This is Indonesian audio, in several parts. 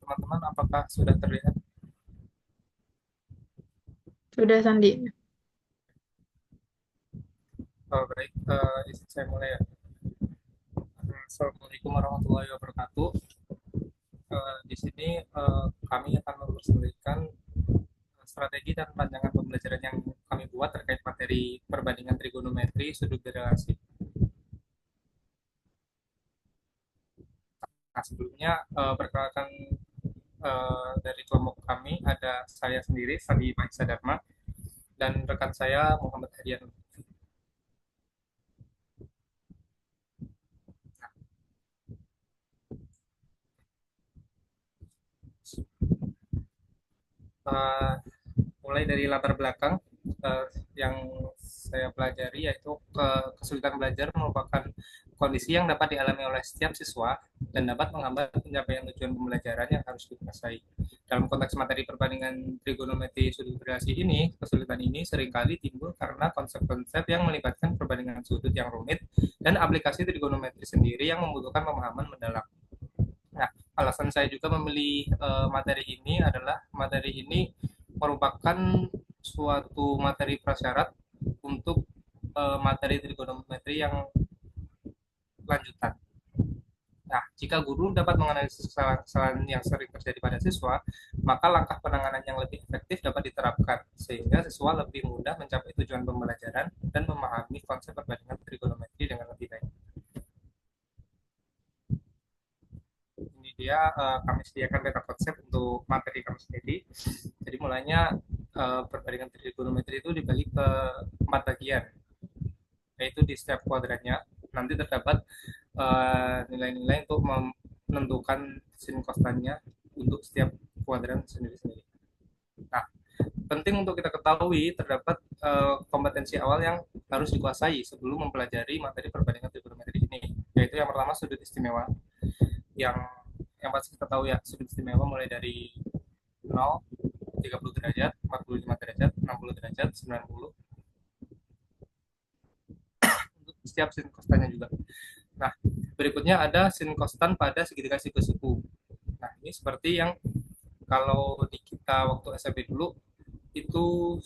teman-teman, apakah sudah terlihat? Sudah, Sandi. Oh, baik, izin saya mulai ya. Assalamualaikum warahmatullahi wabarakatuh. Di sini kami akan mempresentasikan strategi dan pandangan pembelajaran yang kami buat terkait materi perbandingan trigonometri sudut relasi. Nah, sebelumnya perkenalkan dari kelompok kami ada saya sendiri, Sandi Mahesa Dharma, dan rekan saya Muhammad Hadian. Uh, Mulai dari latar belakang yang saya pelajari yaitu kesulitan belajar merupakan kondisi yang dapat dialami oleh setiap siswa dan dapat menghambat pencapaian tujuan pembelajaran yang harus dikuasai. Dalam konteks materi perbandingan trigonometri sudut relasi ini, kesulitan ini seringkali timbul karena konsep-konsep yang melibatkan perbandingan sudut yang rumit dan aplikasi trigonometri sendiri yang membutuhkan pemahaman mendalam. Nah, alasan saya juga memilih materi ini adalah materi ini merupakan suatu materi prasyarat untuk materi trigonometri yang lanjutan. Nah, jika guru dapat menganalisis kesalahan-kesalahan yang sering terjadi pada siswa, maka langkah penanganan yang lebih efektif dapat diterapkan, sehingga siswa lebih mudah mencapai tujuan pembelajaran dan memahami konsep perbandingan trigonometri dengan lebih baik. Ini dia kami sediakan peta konsep untuk materi kami sendiri. Jadi mulainya perbandingan trigonometri itu dibagi ke 4 bagian, yaitu di setiap kuadrannya nanti terdapat nilai-nilai untuk menentukan sin kostannya untuk setiap kuadran sendiri-sendiri. Nah, penting untuk kita ketahui terdapat kompetensi awal yang harus dikuasai sebelum mempelajari materi perbandingan trigonometri ini, yaitu yang pertama sudut istimewa, yang pasti kita tahu ya, sudut istimewa mulai dari 0, 30 derajat, 45 derajat, 60 derajat, 90 untuk setiap sin kostannya juga. Nah, berikutnya ada sin kostan pada segitiga siku-siku. Nah, ini seperti yang kalau di kita waktu SMP dulu itu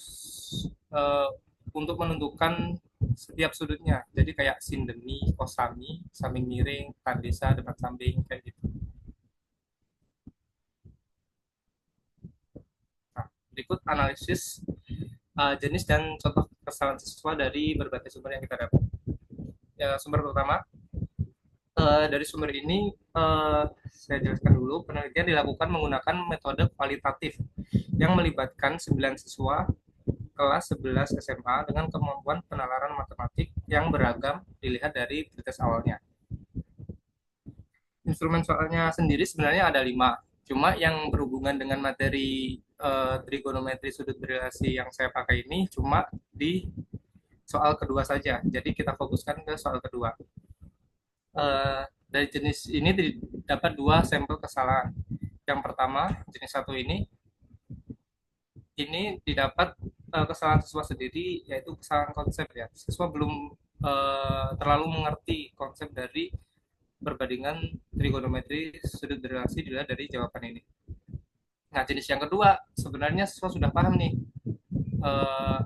uh, untuk menentukan setiap sudutnya. Jadi kayak sindeni, kosami, samping miring, tandesa, depan samping, kayak gitu. Nah, berikut analisis jenis dan contoh kesalahan siswa dari berbagai sumber yang kita dapat. Ya, sumber pertama, dari sumber ini saya jelaskan dulu, penelitian dilakukan menggunakan metode kualitatif yang melibatkan 9 siswa kelas 11 SMA dengan kemampuan penalaran matematik yang beragam dilihat dari tes awalnya. Instrumen soalnya sendiri sebenarnya ada 5, cuma yang berhubungan dengan materi trigonometri sudut relasi yang saya pakai ini cuma di soal kedua saja. Jadi kita fokuskan ke soal kedua. Dari jenis ini dapat 2 sampel kesalahan. Yang pertama, jenis satu ini didapat kesalahan siswa sendiri, yaitu kesalahan konsep ya. Siswa belum terlalu mengerti konsep dari perbandingan trigonometri sudut relasi dilihat dari jawaban ini. Nah, jenis yang kedua sebenarnya siswa sudah paham nih eh,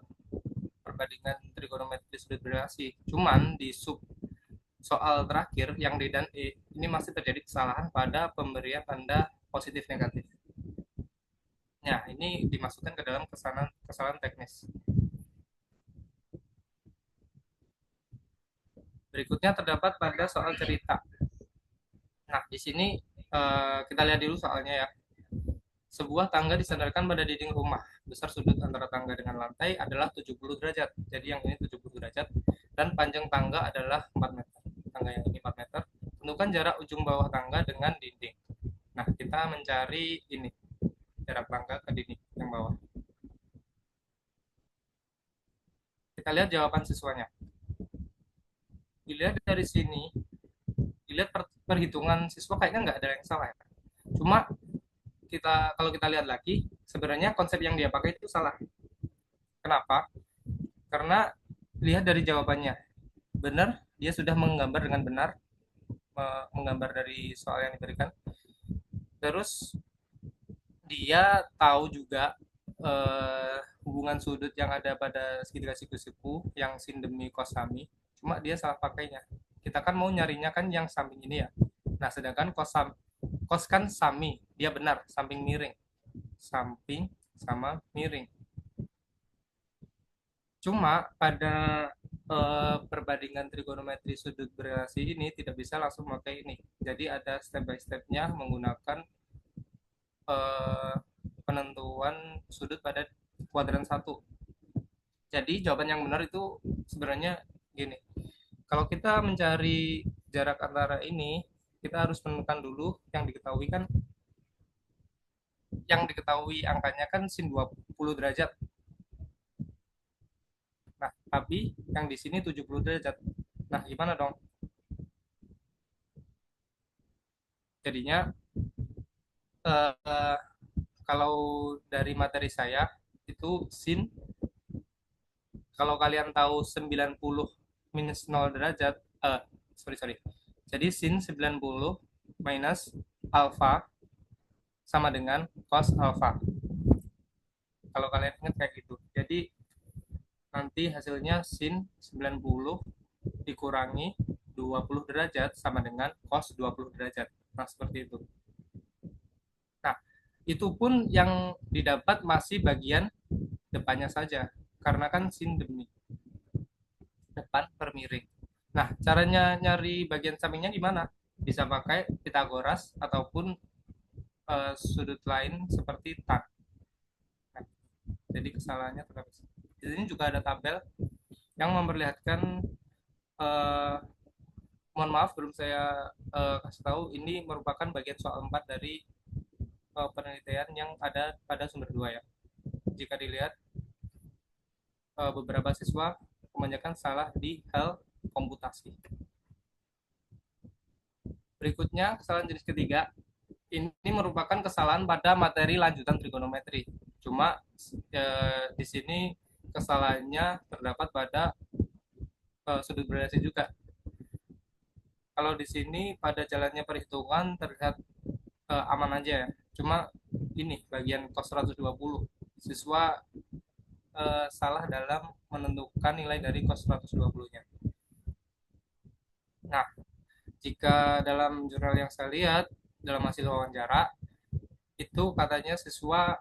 perbandingan trigonometri sudut relasi. Cuman di sub soal terakhir yang D dan E ini masih terjadi kesalahan pada pemberian tanda positif negatif. Nah, ini dimasukkan ke dalam kesalahan kesalahan teknis. Berikutnya terdapat pada soal cerita. Nah, di sini kita lihat dulu soalnya ya. Sebuah tangga disandarkan pada dinding rumah. Besar sudut antara tangga dengan lantai adalah 70 derajat. Jadi yang ini 70 derajat. Dan panjang tangga adalah 4 meter. Tangga yang ini 4 meter. Tentukan jarak ujung bawah tangga dengan dinding. Nah, kita mencari ini. Jarak tangga ke dinding yang bawah. Kita lihat jawaban siswanya. Dilihat dari sini, dilihat perhitungan siswa kayaknya nggak ada yang salah ya. Cuma kalau kita lihat lagi, sebenarnya konsep yang dia pakai itu salah. Kenapa? Karena lihat dari jawabannya. Benar, dia sudah menggambar dengan benar, menggambar dari soal yang diberikan. Terus dia tahu juga hubungan sudut yang ada pada segitiga siku-siku yang sin demi cos sami, cuma dia salah pakainya. Kita kan mau nyarinya kan yang samping ini ya. Nah, sedangkan cos kan sami, dia benar samping miring. Samping sama miring. Cuma pada perbandingan trigonometri sudut berelasi ini tidak bisa langsung pakai ini. Jadi ada step by stepnya menggunakan eh, penentuan sudut pada kuadran satu. Jadi jawaban yang benar itu sebenarnya gini. Kalau kita mencari jarak antara ini, kita harus menemukan dulu yang diketahui kan, yang diketahui angkanya kan sin 20 derajat. Nah, tapi yang di sini 70 derajat. Nah, gimana dong? Jadinya eh, kalau dari materi saya itu sin, kalau kalian tahu 90 minus 0 derajat, sorry sorry, jadi sin 90 minus alfa sama dengan cos alfa. Kalau kalian ingat kayak gitu, jadi nanti hasilnya sin 90 dikurangi 20 derajat sama dengan cos 20 derajat. Nah, seperti itu. Nah, itu pun yang didapat masih bagian depannya saja, karena kan sin demi depan per miring. Nah, caranya nyari bagian sampingnya gimana? Bisa pakai Pitagoras ataupun sudut lain seperti tan. Nah, jadi kesalahannya tetap. Di sini juga ada tabel yang memperlihatkan, eh, mohon maaf belum saya kasih tahu, ini merupakan bagian soal 4 dari penelitian yang ada pada sumber 2 ya. Jika dilihat, beberapa siswa kebanyakan salah di hal komputasi. Berikutnya, kesalahan jenis ketiga, ini merupakan kesalahan pada materi lanjutan trigonometri. Cuma di sini kesalahannya terdapat pada sudut berelasi juga. Kalau di sini pada jalannya perhitungan terlihat aman aja ya. Cuma ini bagian cos 120. Siswa salah dalam menentukan nilai dari cos 120-nya. Nah, jika dalam jurnal yang saya lihat, dalam hasil wawancara, itu katanya siswa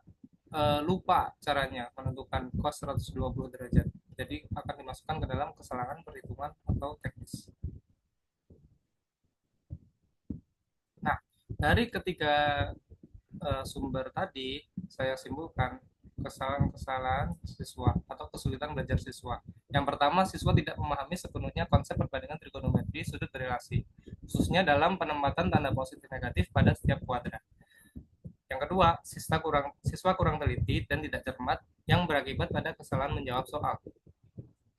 lupa caranya menentukan cos 120 derajat. Jadi akan dimasukkan ke dalam kesalahan perhitungan atau teknis. Nah, dari ketiga sumber tadi, saya simpulkan kesalahan-kesalahan siswa atau kesulitan belajar siswa. Yang pertama, siswa tidak memahami sepenuhnya konsep perbandingan trigonometri sudut berelasi, khususnya dalam penempatan tanda positif negatif pada setiap kuadran. Yang kedua, siswa kurang teliti dan tidak cermat yang berakibat pada kesalahan menjawab soal.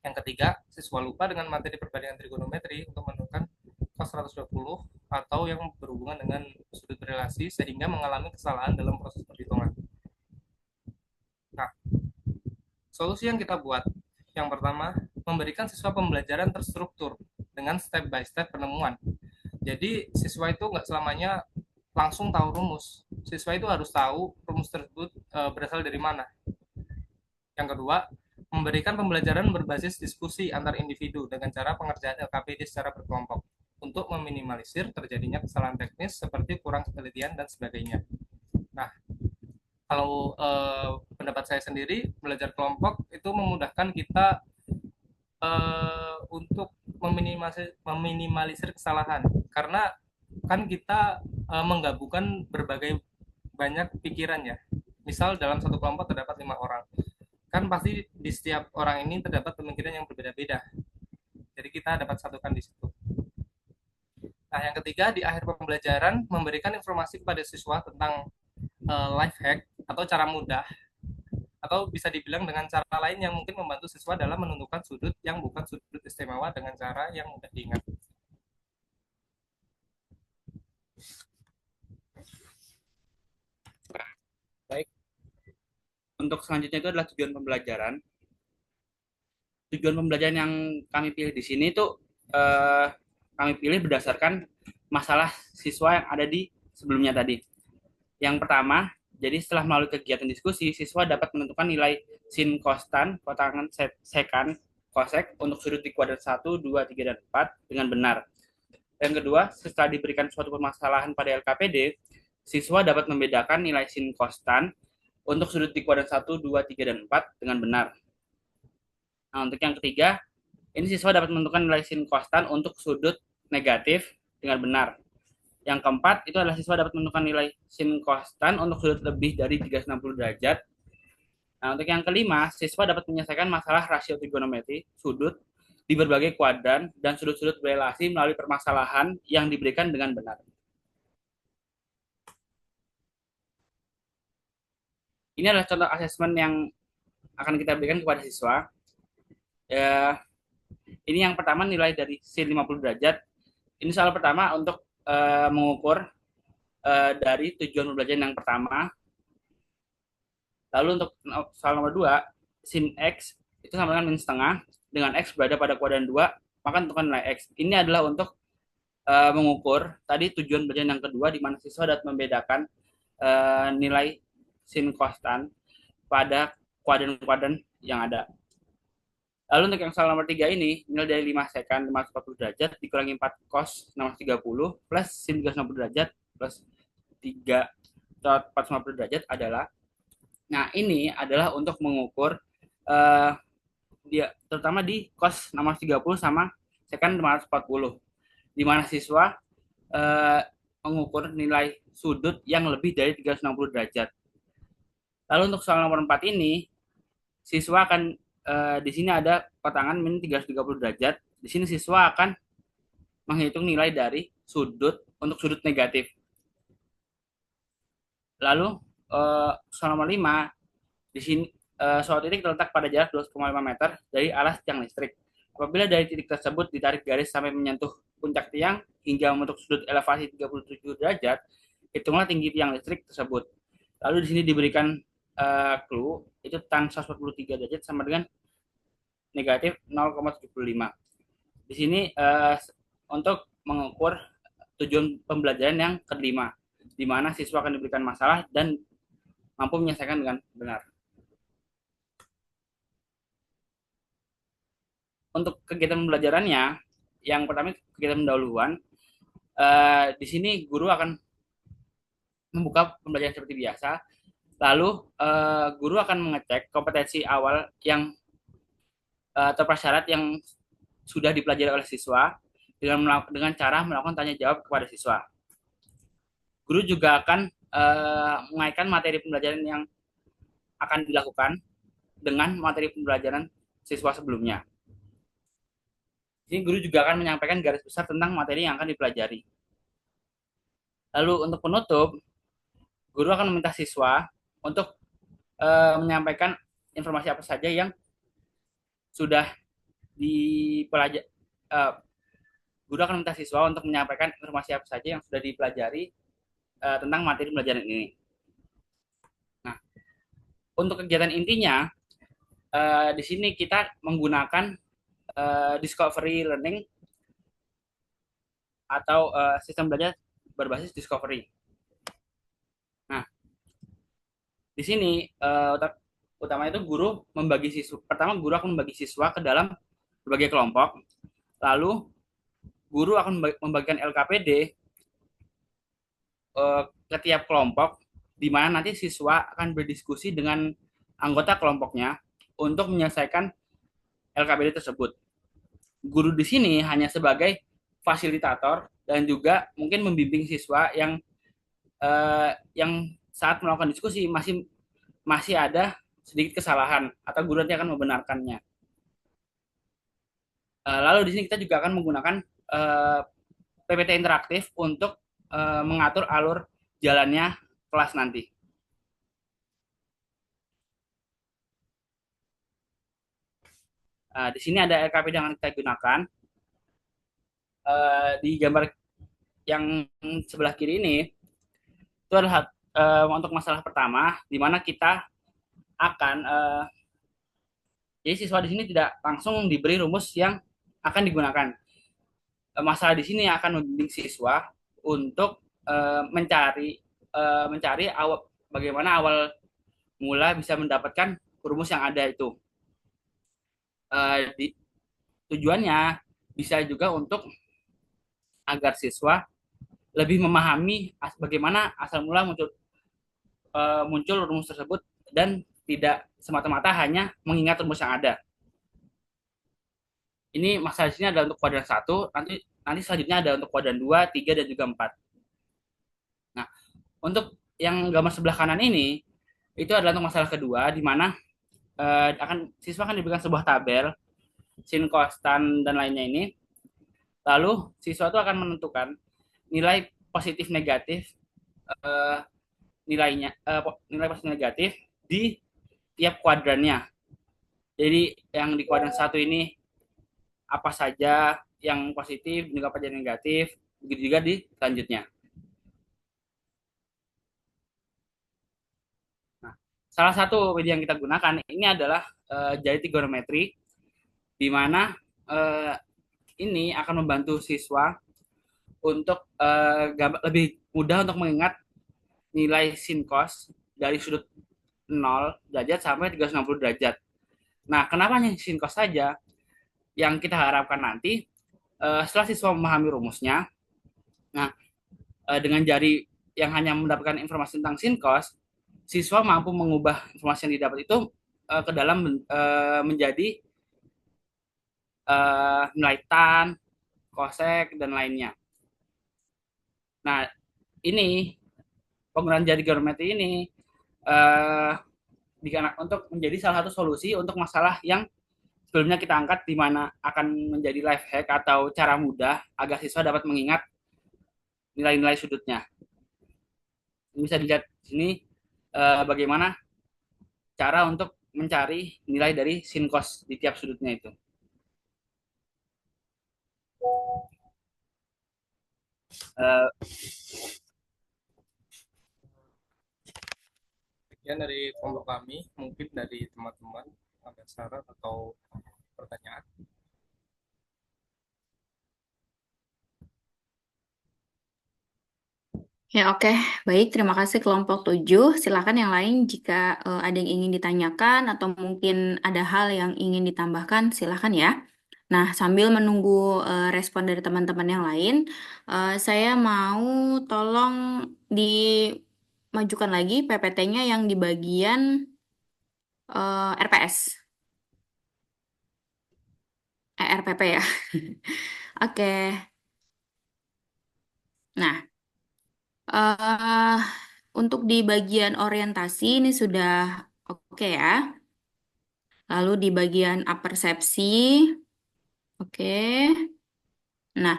Yang ketiga, siswa lupa dengan materi perbandingan trigonometri untuk menentukan cos 120 atau yang berhubungan dengan sudut relasi sehingga mengalami kesalahan dalam proses perhitungan. Nah, solusi yang kita buat, yang pertama, memberikan siswa pembelajaran terstruktur dengan step by step penemuan. Jadi siswa itu nggak selamanya langsung tahu rumus. Siswa itu harus tahu rumus tersebut berasal dari mana. Yang kedua, memberikan pembelajaran berbasis diskusi antar individu dengan cara pengerjaan LKPD secara berkelompok untuk meminimalisir terjadinya kesalahan teknis seperti kurang ketelitian dan sebagainya. Nah, kalau pendapat saya sendiri, belajar kelompok itu memudahkan kita untuk meminimalisir kesalahan, karena kan kita menggabungkan berbagai banyak pikiran ya. Misal dalam satu kelompok terdapat 5 orang, kan pasti di setiap orang ini terdapat pemikiran yang berbeda-beda. Jadi kita dapat satukan di situ. Nah, yang ketiga, di akhir pembelajaran memberikan informasi kepada siswa tentang life hack atau cara mudah, atau bisa dibilang dengan cara lain yang mungkin membantu siswa dalam menentukan sudut yang bukan sudut istimewa dengan cara yang mudah diingat. Baik, untuk selanjutnya itu adalah tujuan pembelajaran. Tujuan pembelajaran yang kami pilih di sini itu kami pilih berdasarkan masalah siswa yang ada di sebelumnya tadi. Yang pertama, Jadi setelah melalui kegiatan diskusi, siswa dapat menentukan nilai sin kostan, kotangan sekan, kosek untuk sudut di kuadran 1, 2, 3, dan 4 dengan benar. Yang kedua, setelah diberikan suatu permasalahan pada LKPD, siswa dapat membedakan nilai sin kostan untuk sudut di kuadran 1, 2, 3, dan 4 dengan benar. Nah, untuk yang ketiga, ini siswa dapat menentukan nilai sin kostan untuk sudut negatif dengan benar. Yang keempat, itu adalah siswa dapat menentukan nilai sin kostan untuk sudut lebih dari 360 derajat. Nah, untuk yang kelima, siswa dapat menyelesaikan masalah rasio trigonometri sudut di berbagai kuadran dan sudut-sudut berelasi melalui permasalahan yang diberikan dengan benar. Ini adalah contoh asesmen yang akan kita berikan kepada siswa. Ya, ini yang pertama nilai dari sin 50 derajat. Ini soal pertama untuk mengukur dari tujuan pembelajaran yang pertama. Lalu untuk soal nomor 2, sin X itu sama dengan min setengah, dengan X berada pada kuadran 2, maka tentukan nilai X. Ini adalah untuk mengukur tadi tujuan pembelajaran yang kedua, di mana siswa dapat membedakan nilai sin konstan pada kuadran-kuadran yang ada. Lalu untuk yang soal nomor 3 ini, nilai dari 5 sekan 540 derajat dikurangi 4 cos 630 plus sin 360 derajat plus 3 450 derajat adalah. Nah, ini adalah untuk mengukur dia terutama di cos 630 sama sekan 540, di mana siswa mengukur nilai sudut yang lebih dari 360 derajat. Lalu untuk soal nomor 4 ini, siswa akan di sini ada kotangan min 330 derajat. Di sini siswa akan menghitung nilai dari sudut untuk sudut negatif. Lalu soal nomor 5, di sini suatu titik terletak pada jarak 2,5 meter dari alas tiang listrik. Apabila dari titik tersebut ditarik garis sampai menyentuh puncak tiang hingga membentuk sudut elevasi 37 derajat, hitunglah tinggi tiang listrik tersebut. Lalu di sini diberikan clue, itu tan 143 derajat sama dengan negatif 0,75. Di sini untuk mengukur tujuan pembelajaran yang kelima, di mana siswa akan diberikan masalah dan mampu menyelesaikan dengan benar. Untuk kegiatan pembelajarannya, yang pertama kegiatan pendahuluan. Di sini guru akan membuka pembelajaran seperti biasa. Lalu guru akan mengecek kompetensi awal yang terprasyarat yang sudah dipelajari oleh siswa dengan cara melakukan tanya jawab kepada siswa. Guru juga akan mengaitkan materi pembelajaran yang akan dilakukan dengan materi pembelajaran siswa sebelumnya. Ini guru juga akan menyampaikan garis besar tentang materi yang akan dipelajari. Lalu untuk penutup, guru akan meminta siswa untuk menyampaikan informasi apa saja yang sudah dipelajari. Guru akan meminta siswa untuk menyampaikan informasi apa saja yang sudah dipelajari tentang materi pembelajaran ini. Nah, untuk kegiatan intinya, di sini kita menggunakan discovery learning atau sistem belajar berbasis discovery. Nah, di sini utama itu guru membagi siswa. Pertama, guru akan membagi siswa ke dalam berbagai kelompok. Lalu guru akan membagikan LKPD ke tiap kelompok, di mana nanti siswa akan berdiskusi dengan anggota kelompoknya untuk menyelesaikan LKPD tersebut. Guru di sini hanya sebagai fasilitator dan juga mungkin membimbing siswa yang saat melakukan diskusi masih ada sedikit kesalahan atau guru nanti akan membenarkannya. Lalu di sini kita juga akan menggunakan PPT interaktif untuk mengatur alur jalannya kelas nanti. Di sini ada LKPD yang kita gunakan. Di gambar yang sebelah kiri ini itu adalah untuk masalah pertama, di mana kita akan jadi siswa di sini tidak langsung diberi rumus yang akan digunakan. Masalah di sini akan membimbing siswa untuk mencari bagaimana awal mula bisa mendapatkan rumus yang ada itu. Di, tujuannya bisa juga untuk agar siswa lebih memahami bagaimana asal mula muncul rumus tersebut dan tidak semata-mata hanya mengingat rumus yang ada. Ini masalah di sini adalah untuk kuadran 1, nanti selanjutnya ada untuk kuadran 2, 3 dan juga 4. Nah, untuk yang gambar sebelah kanan ini itu adalah untuk masalah kedua di mana siswa akan diberikan sebuah tabel sin, cos, tan dan lainnya ini. Lalu siswa itu akan menentukan nilai positif negatif eh, nilai positif negatif di tiap kuadrannya. Jadi yang di kuadran 1 ini apa saja yang positif, juga apa saja yang negatif, begitu juga di selanjutnya. Nah, salah satu media yang kita gunakan ini adalah jari trigonometri, di mana uh, ini akan membantu siswa untuk lebih mudah untuk mengingat nilai sin cos dari sudut 0 derajat sampai 360 derajat. Nah, kenapa hanya sin cos saja? Yang kita harapkan nanti setelah siswa memahami rumusnya, nah dengan jari yang hanya mendapatkan informasi tentang sin cos, siswa mampu mengubah informasi yang didapat itu ke dalam menjadi nilai tan, kosek dan lainnya. Nah, ini penggunaan jari geometri ini uh, untuk menjadi salah satu solusi untuk masalah yang sebelumnya kita angkat, di mana akan menjadi life hack atau cara mudah agar siswa dapat mengingat nilai-nilai sudutnya. Bisa dilihat di sini bagaimana cara untuk mencari nilai dari sin cos di tiap sudutnya itu. Uh, Sekian dari kelompok kami, mungkin dari teman-teman ada saran atau pertanyaan. Ya, oke. Baik, terima kasih kelompok 7. Silakan yang lain jika ada yang ingin ditanyakan atau mungkin ada hal yang ingin ditambahkan, silakan ya. Nah, sambil menunggu respon dari teman-teman yang lain, saya mau tolong dimajukan lagi PPT-nya yang di bagian RPS. RPP ya. Oke. Nah, untuk di bagian orientasi ini sudah oke ya. Lalu di bagian apersepsi, oke. Nah,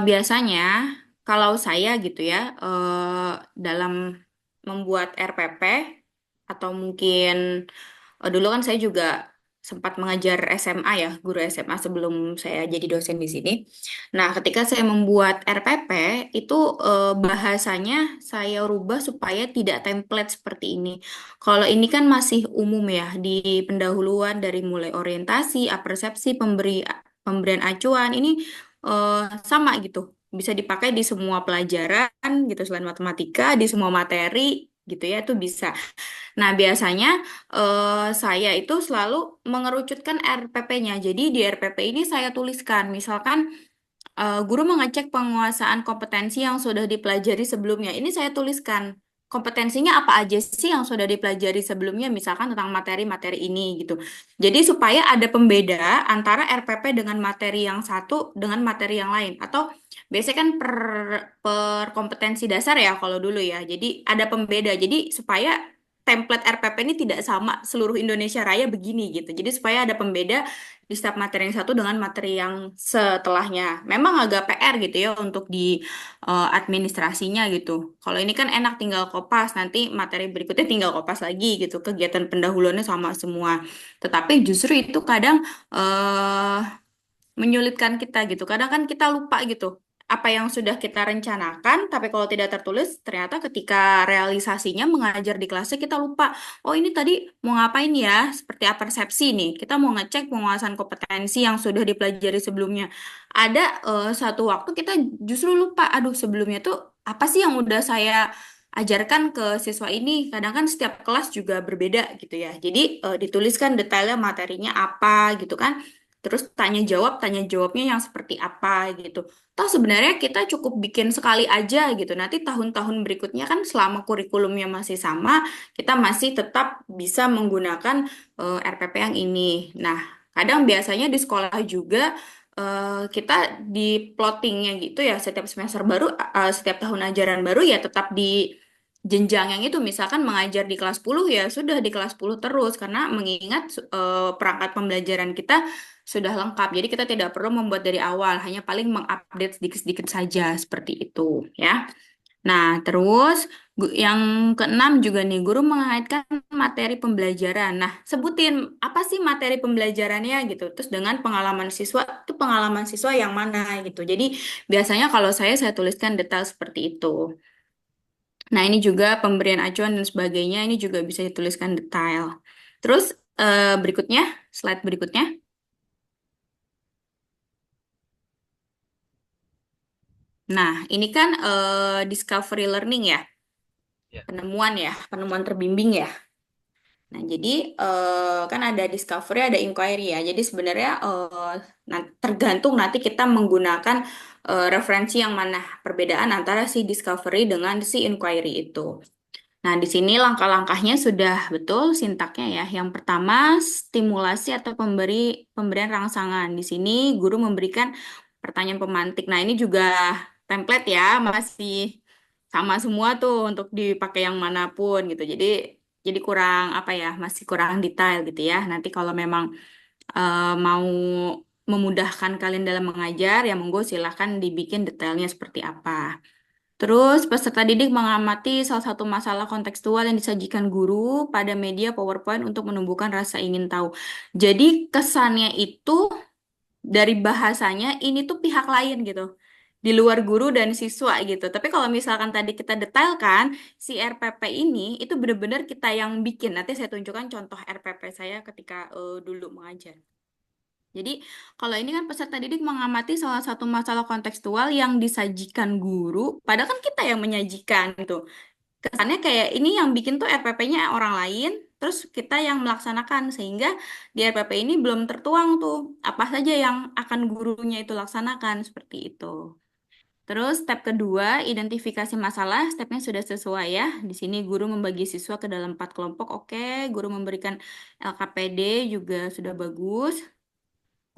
biasanya kalau saya gitu ya, dalam membuat RPP atau mungkin dulu kan saya juga sempat mengajar SMA ya, guru SMA sebelum saya jadi dosen di sini. Nah, ketika saya membuat RPP itu bahasanya saya rubah supaya tidak template seperti ini. Kalau ini kan masih umum ya di pendahuluan dari mulai orientasi, apersepsi, pemberian acuan ini eh, sama gitu. Bisa dipakai di semua pelajaran gitu selain matematika, di semua materi gitu ya itu bisa. Nah, biasanya saya itu selalu mengerucutkan RPP-nya. Jadi di RPP ini saya tuliskan, misalkan guru mengecek penguasaan kompetensi yang sudah dipelajari sebelumnya. Ini saya tuliskan. Kompetensinya apa aja sih yang sudah dipelajari sebelumnya, misalkan tentang materi-materi ini gitu. Jadi supaya ada pembeda antara RPP dengan materi yang satu dengan materi yang lain. Atau biasanya kan per kompetensi dasar ya kalau dulu ya. Jadi ada pembeda. Jadi supaya template RPP ini tidak sama seluruh Indonesia Raya begini gitu. Jadi supaya ada pembeda di setiap materi yang satu dengan materi yang setelahnya. Memang agak PR gitu ya untuk di administrasinya gitu. Kalau ini kan enak tinggal kopas, nanti materi berikutnya tinggal kopas lagi gitu. Kegiatan pendahuluannya sama semua. Tetapi justru itu kadang menyulitkan kita gitu. Kadang kan kita lupa gitu apa yang sudah kita rencanakan, tapi kalau tidak tertulis, ternyata ketika realisasinya mengajar di kelasnya kita lupa. Oh ini tadi mau ngapain ya? Seperti apa persepsi nih? Kita mau ngecek penguasaan kompetensi yang sudah dipelajari sebelumnya. Ada satu waktu kita justru lupa. Aduh sebelumnya tuh apa sih yang udah saya ajarkan ke siswa ini. Kadang kan setiap kelas juga berbeda gitu ya. Jadi dituliskan detailnya materinya apa gitu kan. Terus tanya jawabnya yang seperti apa gitu. Toh sebenarnya kita cukup bikin sekali aja gitu. Nanti tahun-tahun berikutnya kan selama kurikulumnya masih sama, kita masih tetap bisa menggunakan RPP yang ini. Nah, kadang biasanya di sekolah juga kita di plottingnya gitu ya, setiap semester baru, setiap tahun ajaran baru ya tetap di jenjang yang itu. Misalkan mengajar di kelas 10 ya sudah di kelas 10 terus, karena mengingat perangkat pembelajaran kita sudah lengkap. Jadi kita tidak perlu membuat dari awal, hanya paling mengupdate sedikit-sedikit saja seperti itu ya. Nah, terus yang keenam juga nih, guru mengaitkan materi pembelajaran. Nah, sebutin apa sih materi pembelajarannya gitu. Terus dengan pengalaman siswa, itu pengalaman siswa yang mana gitu. Jadi biasanya kalau saya tuliskan detail seperti itu. Nah, ini juga pemberian acuan dan sebagainya, ini juga bisa dituliskan detail. Terus berikutnya, slide berikutnya. Nah, ini kan discovery learning ya, Ya. penemuan terbimbing ya. Nah, jadi kan ada discovery, ada inquiry ya. Jadi sebenarnya tergantung nanti kita menggunakan referensi yang mana, perbedaan antara si discovery dengan si inquiry itu. Nah, di sini langkah-langkahnya sudah betul sintaknya ya. Yang pertama, stimulasi atau pemberian rangsangan. Di sini guru memberikan pertanyaan pemantik. Nah, ini juga template ya, masih sama semua tuh untuk dipakai yang manapun gitu. Jadi kurang apa ya, masih kurang detail gitu ya. Nanti kalau memang mau memudahkan kalian dalam mengajar, ya monggo silahkan dibikin detailnya seperti apa. Terus, peserta didik mengamati salah satu masalah kontekstual yang disajikan guru pada media PowerPoint untuk menumbuhkan rasa ingin tahu. Jadi, kesannya itu dari bahasanya ini tuh pihak lain gitu. Di luar guru dan siswa gitu. Tapi kalau misalkan tadi kita detailkan, si RPP ini itu benar-benar kita yang bikin. Nanti saya tunjukkan contoh RPP saya ketika dulu mengajar. Jadi, kalau ini kan peserta didik mengamati salah satu masalah kontekstual yang disajikan guru, padahal kan kita yang menyajikan gitu. Kesannya kayak ini yang bikin tuh RPP-nya orang lain, terus kita yang melaksanakan, sehingga di RPP ini belum tertuang tuh apa saja yang akan gurunya itu laksanakan, seperti itu. Terus step kedua, identifikasi masalah, stepnya sudah sesuai ya. Di sini guru membagi siswa ke dalam 4 kelompok, oke. Guru memberikan LKPD juga sudah bagus.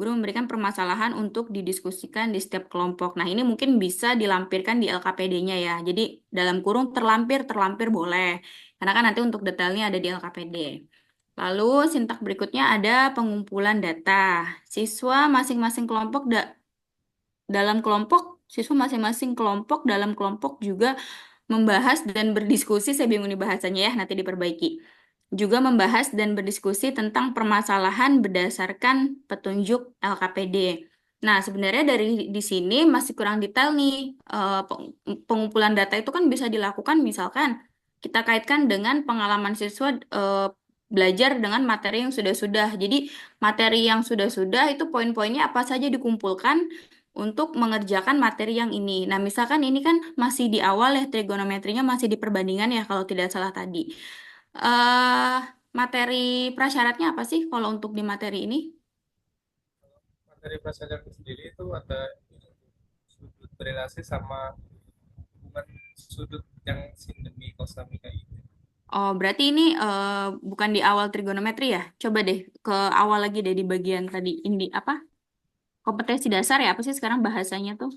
Guru memberikan permasalahan untuk didiskusikan di setiap kelompok. Nah, ini mungkin bisa dilampirkan di LKPD-nya ya. Jadi, dalam kurung terlampir boleh. Karena kan nanti untuk detailnya ada di LKPD. Lalu, sintak berikutnya ada pengumpulan data. Siswa masing-masing kelompok dalam kelompok, siswa masing-masing kelompok dalam kelompok juga membahas dan berdiskusi, saya bingung nih bahasanya ya, nanti diperbaiki. Juga membahas dan berdiskusi tentang permasalahan berdasarkan petunjuk LKPD. Nah, sebenarnya dari di sini masih kurang detail nih. Pengumpulan data itu kan bisa dilakukan misalkan kita kaitkan dengan pengalaman siswa belajar dengan materi yang sudah-sudah. Jadi, materi yang sudah-sudah itu poin-poinnya apa saja dikumpulkan untuk mengerjakan materi yang ini. Nah, misalkan ini kan masih di awal ya, trigonometrinya masih di perbandingan ya, kalau tidak salah tadi. eh Materi prasyaratnya apa sih kalau untuk di materi ini? Materi prasajarku sendiri itu ada sudut berelasi sama hubungan sudut yang sin demi cos kami kayak gitu. Oh, berarti ini bukan di awal trigonometri ya? Coba deh ke awal lagi deh di bagian tadi. Ini apa? Kompetensi dasar ya? Apa sih sekarang bahasanya tuh?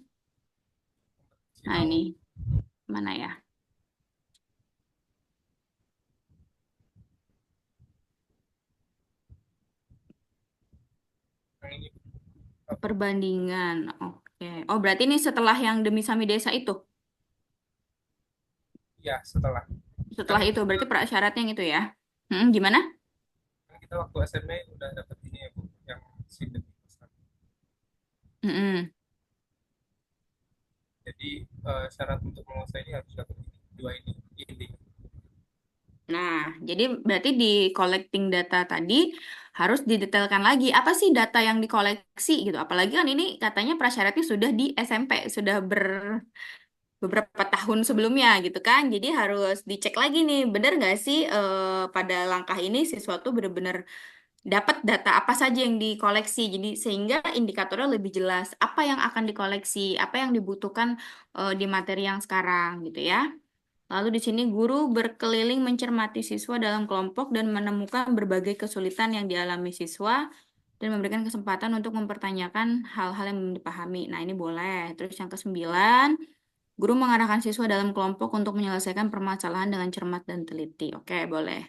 Nah, ini mana ya? Yang ini Perbandingan. Oke. Oh, berarti ini setelah yang Demi Sami Desa itu. ya setelah kan Setelah itu berarti prasyaratnya yang itu ya. Gimana? kan kita waktu SMA udah dapet ini ya Bu, yang sin demi cos kami. Mm-mm. Jadi syarat untuk menguasai ini harus dapat ini, dua ini inti. Nah, jadi berarti di collecting data tadi harus didetailkan lagi apa sih data yang dikoleksi gitu. Apalagi kan ini katanya prasyaratnya sudah di SMP, sudah beberapa tahun sebelumnya gitu kan. Jadi harus dicek lagi nih, benar nggak sih pada langkah ini siswa tuh benar-benar dapat data apa saja yang dikoleksi. Jadi sehingga indikatornya lebih jelas apa yang akan dikoleksi, apa yang dibutuhkan di materi yang sekarang gitu ya. Lalu di sini guru berkeliling mencermati siswa dalam kelompok dan menemukan berbagai kesulitan yang dialami siswa dan memberikan kesempatan untuk mempertanyakan hal-hal yang belum dipahami. Nah, ini boleh. Terus yang ke-9, guru mengarahkan siswa dalam kelompok untuk menyelesaikan permasalahan dengan cermat dan teliti. Oke, boleh.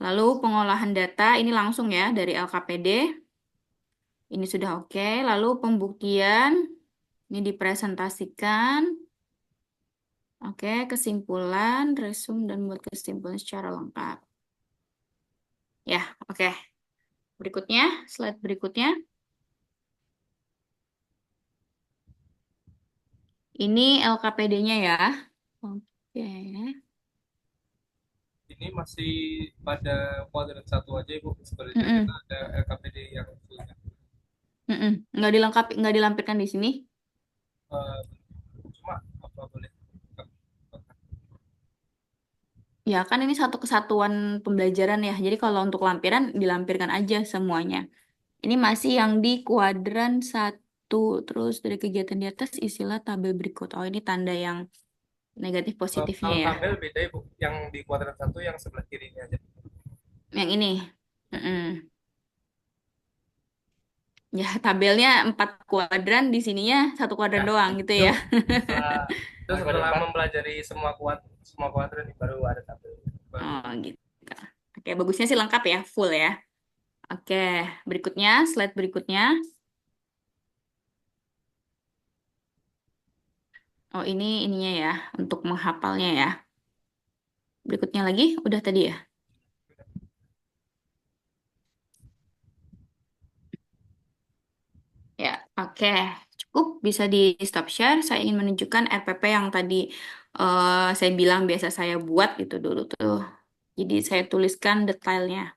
Lalu pengolahan data ini langsung ya dari LKPD. Ini sudah oke. Lalu pembuktian ini dipresentasikan. Oke, kesimpulan, resume dan buat kesimpulan secara lengkap. Ya, oke. Berikutnya, slide berikutnya. Ini LKPD-nya ya. Oke. Ini masih pada kuadran 1 aja Ibu. Sebenarnya kita Mm-mm. ada LKPD yang fullnya. Mm-mm. Nggak dilampirkan di sini. Eh, Cuma apa boleh? Ya, kan ini satu kesatuan pembelajaran ya. Jadi kalau untuk lampiran, dilampirkan aja semuanya. Ini masih yang di kuadran 1. Terus dari kegiatan di atas, isilah tabel berikut. Oh, ini tanda yang negatif positifnya Kalau ya. tabel beda Ibu. Yang di kuadran 1 yang sebelah kirinya aja. Yang ini. Mm-mm. Ya, tabelnya 4 kuadran, di sininya 1 kuadran Ya, doang gitu itu ya. setelah itu Nah, setelah mempelajari semua kuadran baru ada tabel. Baru Oh, gitu. Oke, bagusnya sih lengkap ya, full ya. Oke, berikutnya, slide berikutnya. Oh, ini ininya ya, untuk menghafalnya ya. Berikutnya lagi, udah tadi ya. Ya, oke. Cukup, bisa di stop share. Saya ingin menunjukkan RPP yang tadi saya bilang biasa saya buat gitu dulu tuh. Jadi saya tuliskan detailnya.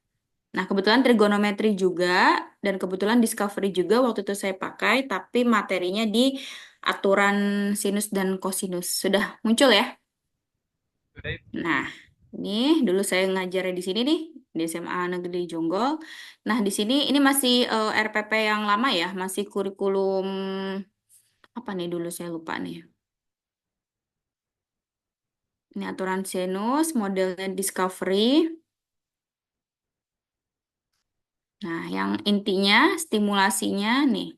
Nah, kebetulan trigonometri juga dan kebetulan discovery juga waktu itu saya pakai, tapi materinya di aturan sinus dan kosinus. Sudah muncul ya? sudah Ibu. Nah, ini dulu saya ngajar di sini nih, di SMA Negeri Jonggol. Nah, di sini ini masih RPP yang lama ya, masih kurikulum apa nih dulu saya lupa nih. Ini aturan sinus, modelnya discovery. Nah, yang intinya stimulasinya nih.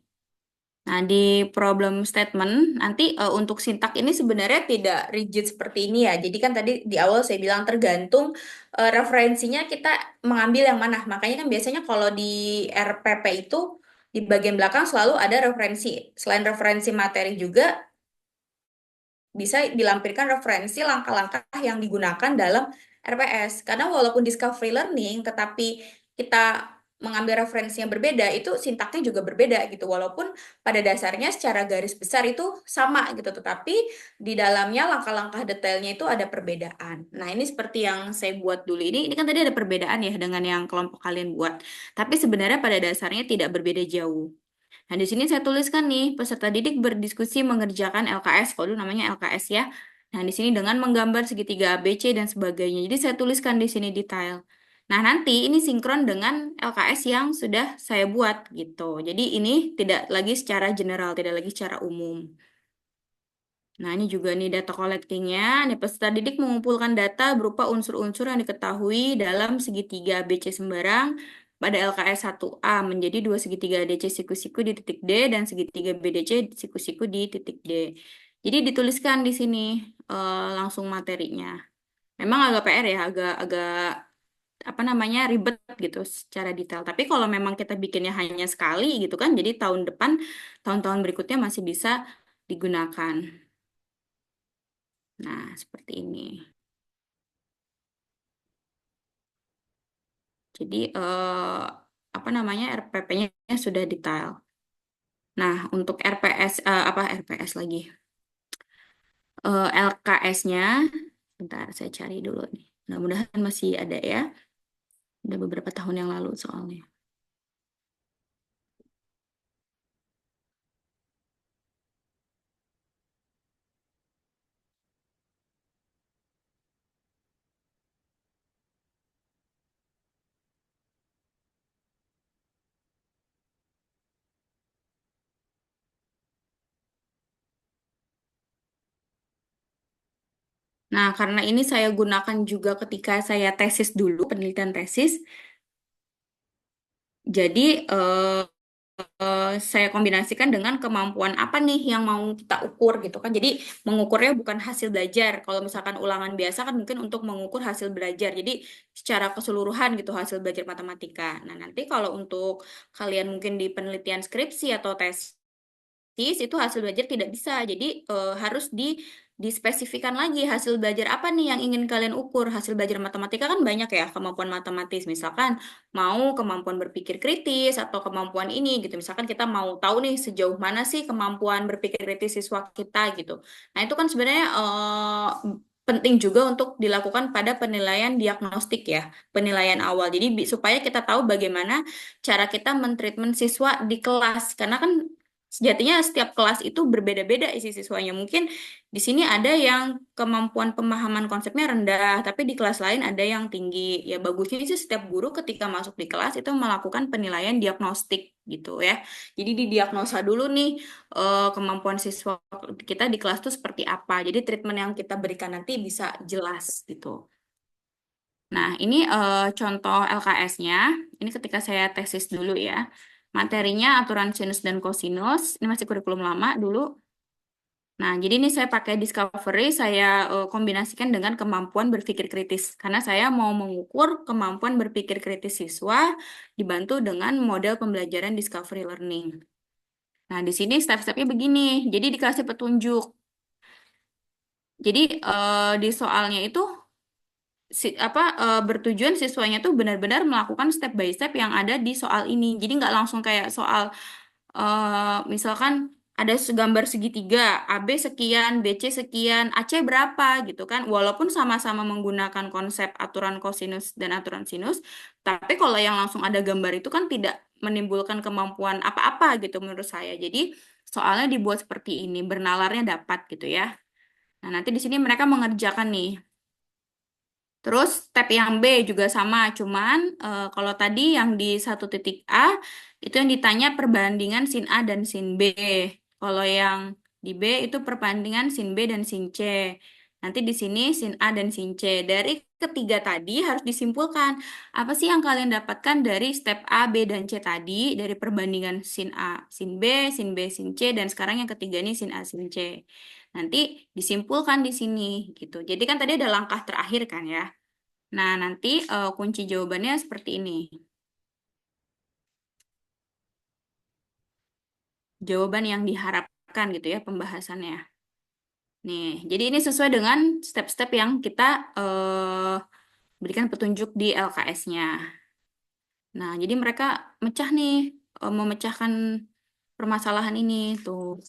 Nah, di problem statement, nanti untuk sintak ini sebenarnya tidak rigid seperti ini ya. Jadi kan tadi di awal saya bilang tergantung referensinya kita mengambil yang mana. Makanya kan biasanya kalau di RPP itu di bagian belakang selalu ada referensi. Selain referensi materi juga bisa dilampirkan referensi langkah-langkah yang digunakan dalam RPS. Karena walaupun discovery learning, tetapi kita mengambil referensi yang berbeda, itu sintaknya juga berbeda gitu. Walaupun pada dasarnya secara garis besar itu sama gitu, tetapi di dalamnya langkah-langkah detailnya itu ada perbedaan. Nah, ini seperti yang saya buat dulu ini kan tadi ada perbedaan ya dengan yang kelompok kalian buat. Tapi sebenarnya pada dasarnya tidak berbeda jauh. Nah, di sini saya tuliskan nih, peserta didik berdiskusi mengerjakan LKS, kalau dulu namanya LKS ya. Nah, di sini dengan menggambar segitiga ABC dan sebagainya. Jadi saya tuliskan di sini detail. Nah, nanti ini sinkron dengan LKS yang sudah saya buat gitu. Jadi ini tidak lagi secara general, tidak lagi secara umum. Nah, ini juga nih data collectingnya. Nih, peserta didik mengumpulkan data berupa unsur-unsur yang diketahui dalam segitiga ABC sembarang pada LKS 1A menjadi dua segitiga DC siku-siku di titik D dan segitiga BDC siku-siku di titik D. Jadi dituliskan di sini langsung materinya. Memang agak PR ya, agak apa namanya ribet gitu secara detail. Tapi kalau memang kita bikinnya hanya sekali gitu kan, jadi tahun depan, tahun-tahun berikutnya masih bisa digunakan. Nah, seperti ini. Jadi apa namanya RPP-nya sudah detail. Nah, untuk RPS apa RPS lagi? LKS-nya, bentar saya cari dulu nih. Mudah-mudahan masih ada ya. Udah beberapa tahun yang lalu soalnya. Nah, karena ini saya gunakan juga ketika saya tesis dulu, penelitian tesis. Jadi, saya kombinasikan dengan kemampuan apa nih yang mau kita ukur gitu kan. Jadi mengukurnya bukan hasil belajar. Kalau misalkan ulangan biasa kan mungkin untuk mengukur hasil belajar. Jadi secara keseluruhan gitu hasil belajar matematika. Nah, nanti kalau untuk kalian mungkin di penelitian skripsi atau tesis itu hasil belajar tidak bisa. Jadi harus dispesifikan lagi hasil belajar apa nih yang ingin kalian ukur. Hasil belajar matematika kan banyak ya, kemampuan matematis. Misalkan mau kemampuan berpikir kritis atau kemampuan ini gitu. Misalkan kita mau tahu nih sejauh mana sih kemampuan berpikir kritis siswa kita gitu. Nah, itu kan sebenarnya penting juga untuk dilakukan pada penilaian diagnostik ya, penilaian awal. Jadi supaya kita tahu bagaimana cara kita mentreatment siswa di kelas. Karena kan sejatinya setiap kelas itu berbeda-beda isi siswanya. Mungkin di sini ada yang kemampuan pemahaman konsepnya rendah, tapi di kelas lain ada yang tinggi. Ya bagusnya sih setiap guru ketika masuk di kelas itu melakukan penilaian diagnostik gitu ya. Jadi didiagnosa dulu nih kemampuan siswa kita di kelas itu seperti apa. Jadi treatment yang kita berikan nanti bisa jelas gitu. Nah, ini contoh LKS-nya. Ini ketika saya tesis dulu ya. Materinya aturan sinus dan kosinus. Ini masih kurikulum lama dulu. Nah, jadi ini saya pakai Discovery, saya kombinasikan dengan kemampuan berpikir kritis. Karena saya mau mengukur kemampuan berpikir kritis siswa dibantu dengan model pembelajaran Discovery Learning. Nah, di sini step-stepnya begini. Jadi dikasih petunjuk. Jadi di soalnya itu bertujuan siswanya tuh benar-benar melakukan step by step yang ada di soal ini. Jadi nggak langsung kayak soal misalkan ada gambar segitiga, AB sekian, BC sekian, AC berapa gitu kan. Walaupun sama-sama menggunakan konsep aturan kosinus dan aturan sinus, tapi kalau yang langsung ada gambar itu kan tidak menimbulkan kemampuan apa-apa gitu menurut saya. Jadi soalnya dibuat seperti ini, bernalarnya dapat gitu ya. Nah, nanti di sini mereka mengerjakan nih. Terus step yang B juga sama, cuman kalau tadi yang di 1.A itu yang ditanya perbandingan sin A dan sin B. Kalau yang di B itu perbandingan sin B dan sin C. Nanti di sini sin A dan sin C. Dari ketiga tadi harus disimpulkan apa sih yang kalian dapatkan dari step A, B, dan C tadi dari perbandingan sin A, sin B, sin C, dan sekarang yang ketiga ini sin A, sin C. Nanti disimpulkan di sini gitu. Jadi kan tadi ada langkah terakhir kan ya. Nah, nanti kunci jawabannya seperti ini. Jawaban yang diharapkan gitu ya pembahasannya. Nih, jadi ini sesuai dengan step-step yang kita berikan petunjuk di LKS-nya. Nah, jadi mereka mecah nih, memecahkan permasalahan ini tuh.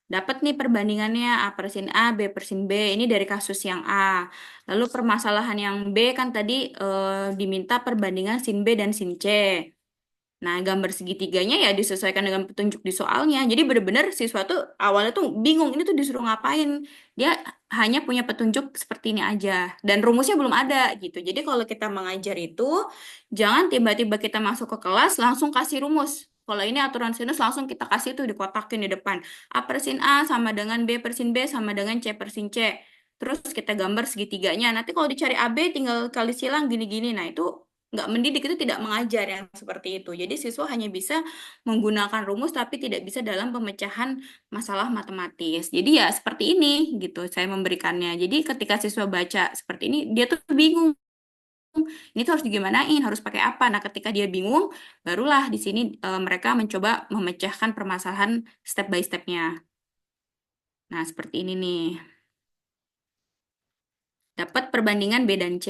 Dapat nih perbandingannya A per sin A, B per sin B. Ini dari kasus yang A. Lalu permasalahan yang B kan tadi diminta perbandingan sin B dan sin C. Nah, gambar segitiganya ya disesuaikan dengan petunjuk di soalnya. Jadi benar-benar siswa tuh awalnya tuh bingung, ini tuh disuruh ngapain. Dia hanya punya petunjuk seperti ini aja. Dan rumusnya belum ada gitu. Jadi kalau kita mengajar itu, jangan tiba-tiba kita masuk ke kelas langsung kasih rumus. Kalau ini aturan sinus langsung kita kasih tuh dikotakin di depan. A per sin A sama dengan B per sin B sama dengan C per sin C. Terus kita gambar segitiganya. Nanti kalau dicari AB tinggal kali silang gini-gini. Nah, itu nggak mendidik, itu tidak mengajar yang seperti itu. Jadi siswa hanya bisa menggunakan rumus tapi tidak bisa dalam pemecahan masalah matematis. Jadi ya seperti ini gitu saya memberikannya. Jadi ketika siswa baca seperti ini dia tuh bingung. Ini tuh harus digimanain, harus pakai apa. Nah, ketika dia bingung, barulah di sini mereka mencoba memecahkan permasalahan step by stepnya. Nah, seperti ini nih. Dapat perbandingan B dan C.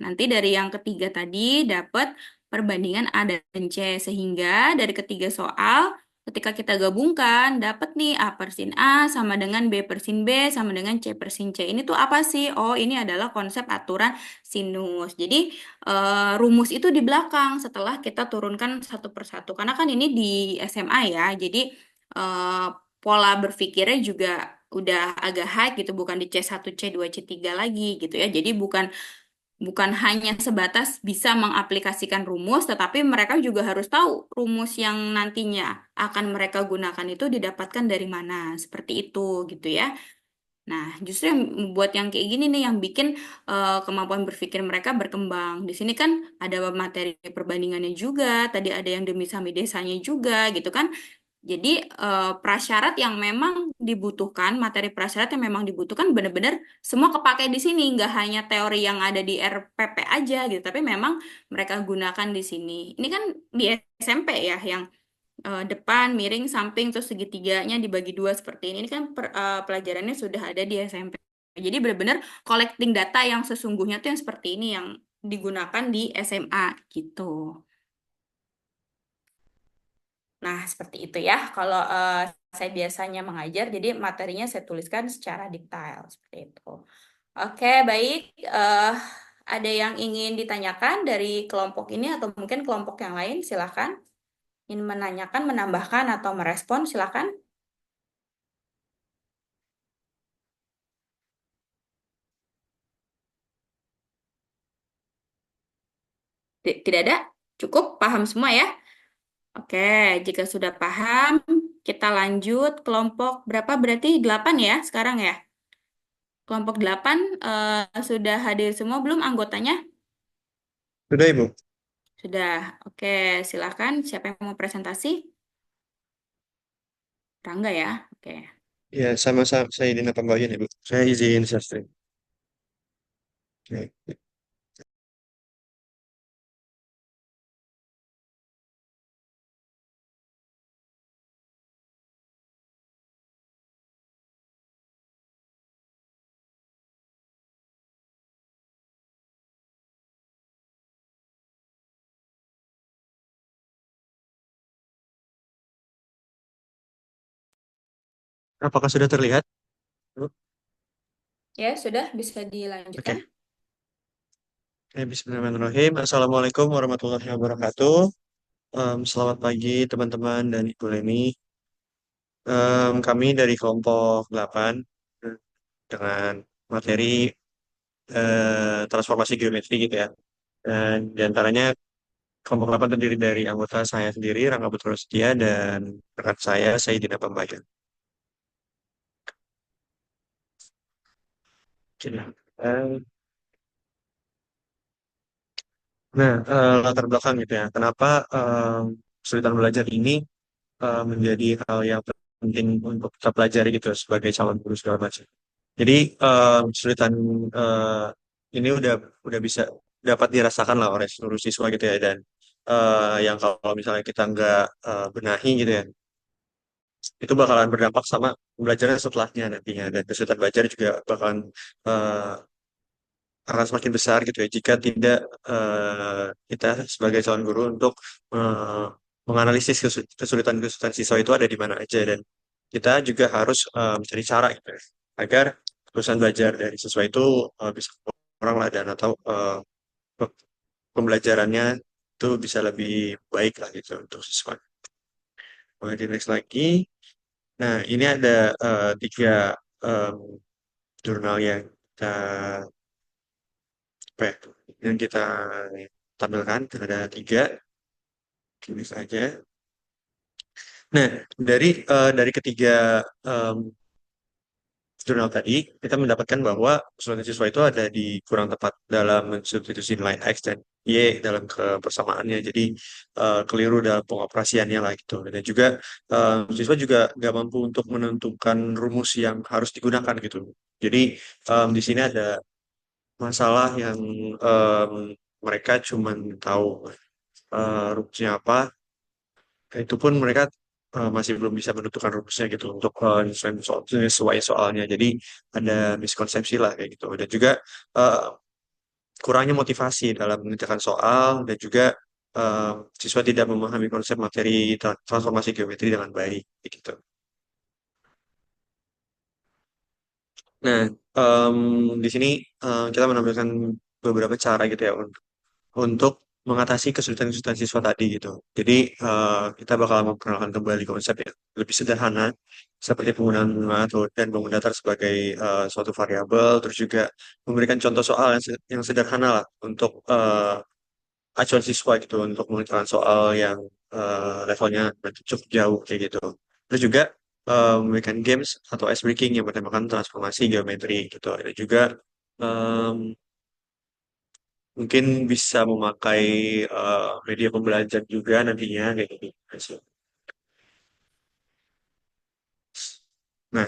Nanti dari yang ketiga tadi dapat perbandingan A dan C. Sehingga dari ketiga soal, ketika kita gabungkan, dapat nih A per sin A sama dengan B per sin B sama dengan C per sin C. Ini tuh apa sih? Oh, ini adalah konsep aturan sinus. Jadi, rumus itu di belakang setelah kita turunkan satu persatu. Karena kan ini di SMA ya, jadi eh, pola berpikirnya juga udah agak high gitu, bukan di C1, C2, C3 lagi gitu ya. Jadi bukan bukan hanya sebatas bisa mengaplikasikan rumus, tetapi mereka juga harus tahu rumus yang nantinya akan mereka gunakan itu didapatkan dari mana. Seperti itu gitu ya. Nah, justru yang buat yang kayak gini nih yang bikin kemampuan berpikir mereka berkembang. Di sini kan ada materi perbandingannya juga, tadi ada yang demi sampai desanya juga gitu kan. Jadi prasyarat yang memang dibutuhkan, materi prasyarat yang memang dibutuhkan benar-benar semua kepakai di sini, nggak hanya teori yang ada di RPP aja gitu, tapi memang mereka gunakan di sini. Ini kan di SMP ya, yang depan, miring, samping, terus segitiganya dibagi dua seperti ini. Ini kan pelajarannya sudah ada di SMP. Jadi benar-benar collecting data yang sesungguhnya tuh yang seperti ini yang digunakan di SMA gitu. Nah, seperti itu ya. Kalau saya biasanya mengajar, jadi materinya saya tuliskan secara detail seperti itu. Oke, baik. Ada yang ingin ditanyakan dari kelompok ini atau mungkin kelompok yang lain? Silakan. Ingin menanyakan, menambahkan atau merespon, silakan. Tidak ada? Cukup? Paham semua ya? Oke, jika sudah paham, kita lanjut kelompok berapa berarti? 8 ya sekarang ya? Kelompok 8 sudah hadir semua belum anggotanya? Sudah, Ibu. Sudah. Oke, silakan. Siapa yang mau presentasi? Rangga ya? Oke. Ya, sama-sama saya izin pembagian, Ibu. Saya izin sastra. Oke. Apakah sudah terlihat, Bu? Ya, sudah bisa dilanjutkan. Oke. Oke, Bismillahirrahmanirrahim. Assalamualaikum warahmatullahi wabarakatuh. Selamat pagi, teman-teman dan Ibu Leni. Kami dari kelompok 8 dengan materi transformasi geometri gitu ya. Dan diantaranya kelompok 8 terdiri dari anggota saya sendiri, Rangga Putra Setia, dan rekan saya, Saidina Pembayan. Oke. Nah, latar belakang gitu ya. Kenapa kesulitan belajar ini menjadi hal yang penting untuk kita pelajari gitu sebagai calon guru segala macam. Jadi kesulitan eh, ini udah bisa dapat dirasakan lah oleh seluruh siswa gitu ya, dan yang kalau misalnya kita nggak benahi gitu ya, itu bakalan berdampak sama pembelajaran setelahnya nantinya, dan kesulitan belajar juga bakalan eh, akan semakin besar gitu ya jika tidak kita sebagai calon guru untuk eh, menganalisis kesulitan-kesulitan siswa itu ada di mana aja, dan kita juga harus mencari cara gitu ya, agar kesulitan belajar dari siswa itu bisa kurang lah, dan atau pembelajarannya itu bisa lebih baik lah gitu untuk siswa. Kemudian next lagi, nah ini ada tiga em, jurnal yang kita apa ya, yang kita tampilkan, ada tiga, ini saja. Nah, dari ketiga em, jurnal tadi, kita mendapatkan bahwa kesulitan siswa itu ada di kurang tepat dalam mensubstitusi nilai X dan Y dalam kebersamaannya. Jadi, keliru dalam pengoperasiannya lah gitu. Dan juga, siswa juga nggak mampu untuk menentukan rumus yang harus digunakan gitu. Jadi, di sini ada masalah yang em, mereka cuma tahu rumusnya apa, itu pun mereka masih belum bisa menentukan rumusnya gitu untuk sesuai soalnya. Jadi ada miskonsepsi lah kayak gitu. Dan juga eh, kurangnya motivasi dalam mengerjakan soal, dan juga eh, siswa tidak memahami konsep materi transformasi geometri dengan baik kayak gitu. Nah, em, di sini kita menampilkan beberapa cara gitu ya untuk mengatasi kesulitan-kesulitan siswa tadi gitu. Jadi kita bakal memperkenalkan kembali konsep yang lebih sederhana seperti penggunaan atau dan bangun datar sebagai suatu variabel, terus juga memberikan contoh soal yang sederhana lah untuk acuan siswa gitu untuk mengerjakan soal yang levelnya cukup jauh kayak gitu. Terus juga memberikan games atau ice breaking yang bertemakan transformasi geometri gitu. Ada juga em, mungkin bisa memakai media pembelajar juga nantinya kayak gitu. Nah,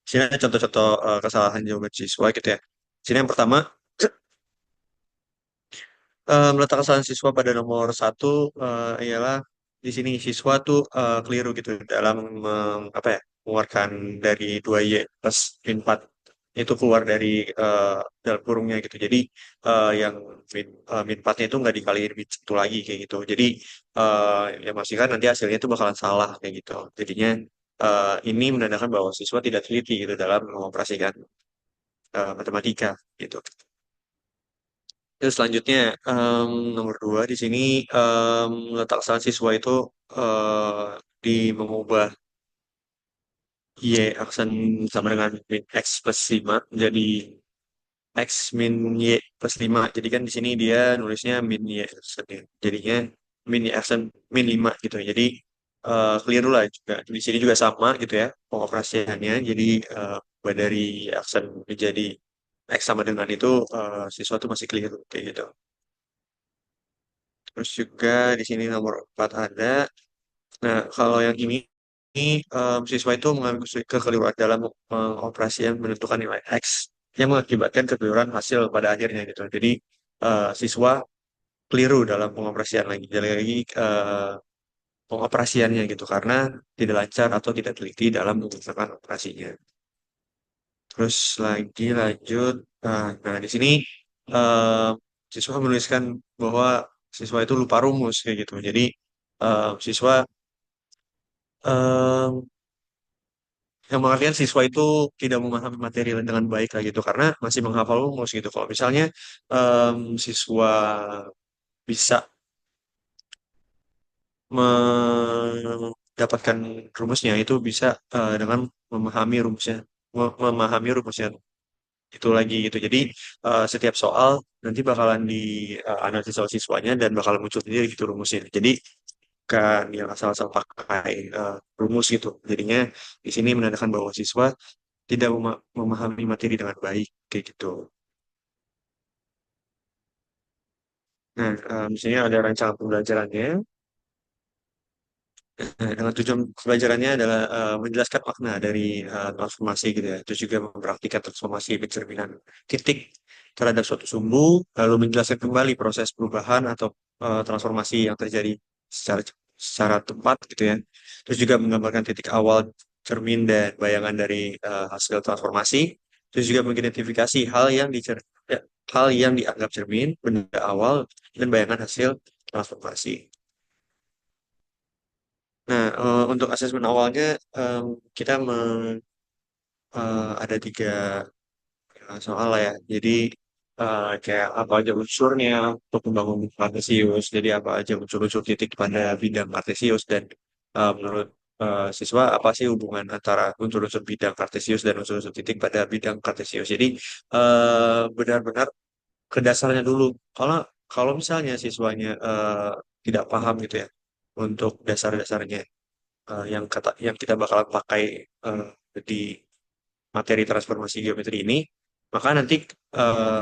sini ada contoh-contoh kesalahan jawaban siswa gitu ya. Sini yang pertama, meletak kesalahan siswa pada nomor satu ialah di sini siswa tuh keliru gitu dalam apa ya mengeluarkan dari 2Y plus min 4 itu keluar dari dalam kurungnya gitu. Jadi yang min 4-nya itu nggak dikaliin min 1 lagi kayak gitu. Jadi yang pastikan nanti hasilnya itu bakalan salah kayak gitu. Jadinya ini menandakan bahwa siswa tidak teliti gitu dalam mengoperasikan matematika gitu. Terus selanjutnya nomor 2 di sini letak kesalahan siswa itu eh, di mengubah y aksen sama dengan min x plus 5 menjadi x min y plus 5. Jadi kan di sini dia nulisnya min y aksen ya. Jadinya min y aksen min 5 gitu. Jadi keliru lah juga. Di sini juga sama gitu ya pengoperasiannya. Jadi ubah dari aksen menjadi x sama dengan itu siswa itu masih keliru kayak gitu. Terus juga di sini nomor 4 ada. Nah, kalau yang ini siswa itu mengalami kekeliruan dalam operasi yang menentukan nilai X yang mengakibatkan kekeliruan hasil pada akhirnya gitu. Jadi siswa keliru dalam pengoperasian lagi pengoperasiannya gitu karena tidak lancar atau tidak teliti dalam mengerjakan operasinya. Terus lagi lanjut. Nah, di sini eh, siswa menuliskan bahwa siswa itu lupa rumus kayak gitu. Jadi siswa em, yang mengartikan siswa itu tidak memahami materi dengan baik lah gitu karena masih menghafal rumus gitu. Kalau misalnya siswa bisa mendapatkan rumusnya itu bisa dengan memahami rumusnya, memahami rumusnya itu lagi gitu. Jadi setiap soal nanti bakalan dianalisis oleh siswanya dan bakal muncul sendiri gitu rumusnya. Jadi bukan yang asal-asal pakai rumus gitu. Jadinya di sini menandakan bahwa siswa tidak memahami materi dengan baik kayak gitu. Nah, di sini ada rancangan pembelajarannya. Nah, dengan tujuan pembelajarannya adalah menjelaskan makna dari transformasi gitu ya. Terus juga mempraktikkan transformasi pencerminan titik terhadap suatu sumbu, lalu menjelaskan kembali proses perubahan atau transformasi yang terjadi secara secara tepat gitu ya. Terus juga menggambarkan titik awal cermin dan bayangan dari hasil transformasi. Terus juga mengidentifikasi hal yang dianggap cermin, benda awal, dan bayangan hasil transformasi. Nah, untuk asesmen awalnya kita ada 3 soal lah ya. Jadi kayak apa aja unsurnya untuk membangun Kartesius. Jadi apa aja unsur-unsur titik pada bidang Kartesius dan menurut siswa apa sih hubungan antara unsur-unsur bidang Kartesius dan unsur-unsur titik pada bidang Kartesius. Jadi benar-benar ke dasarnya dulu. Kalau kalau misalnya siswanya tidak paham gitu ya untuk dasar-dasarnya yang kita bakal pakai eh, di materi transformasi geometri ini, maka nanti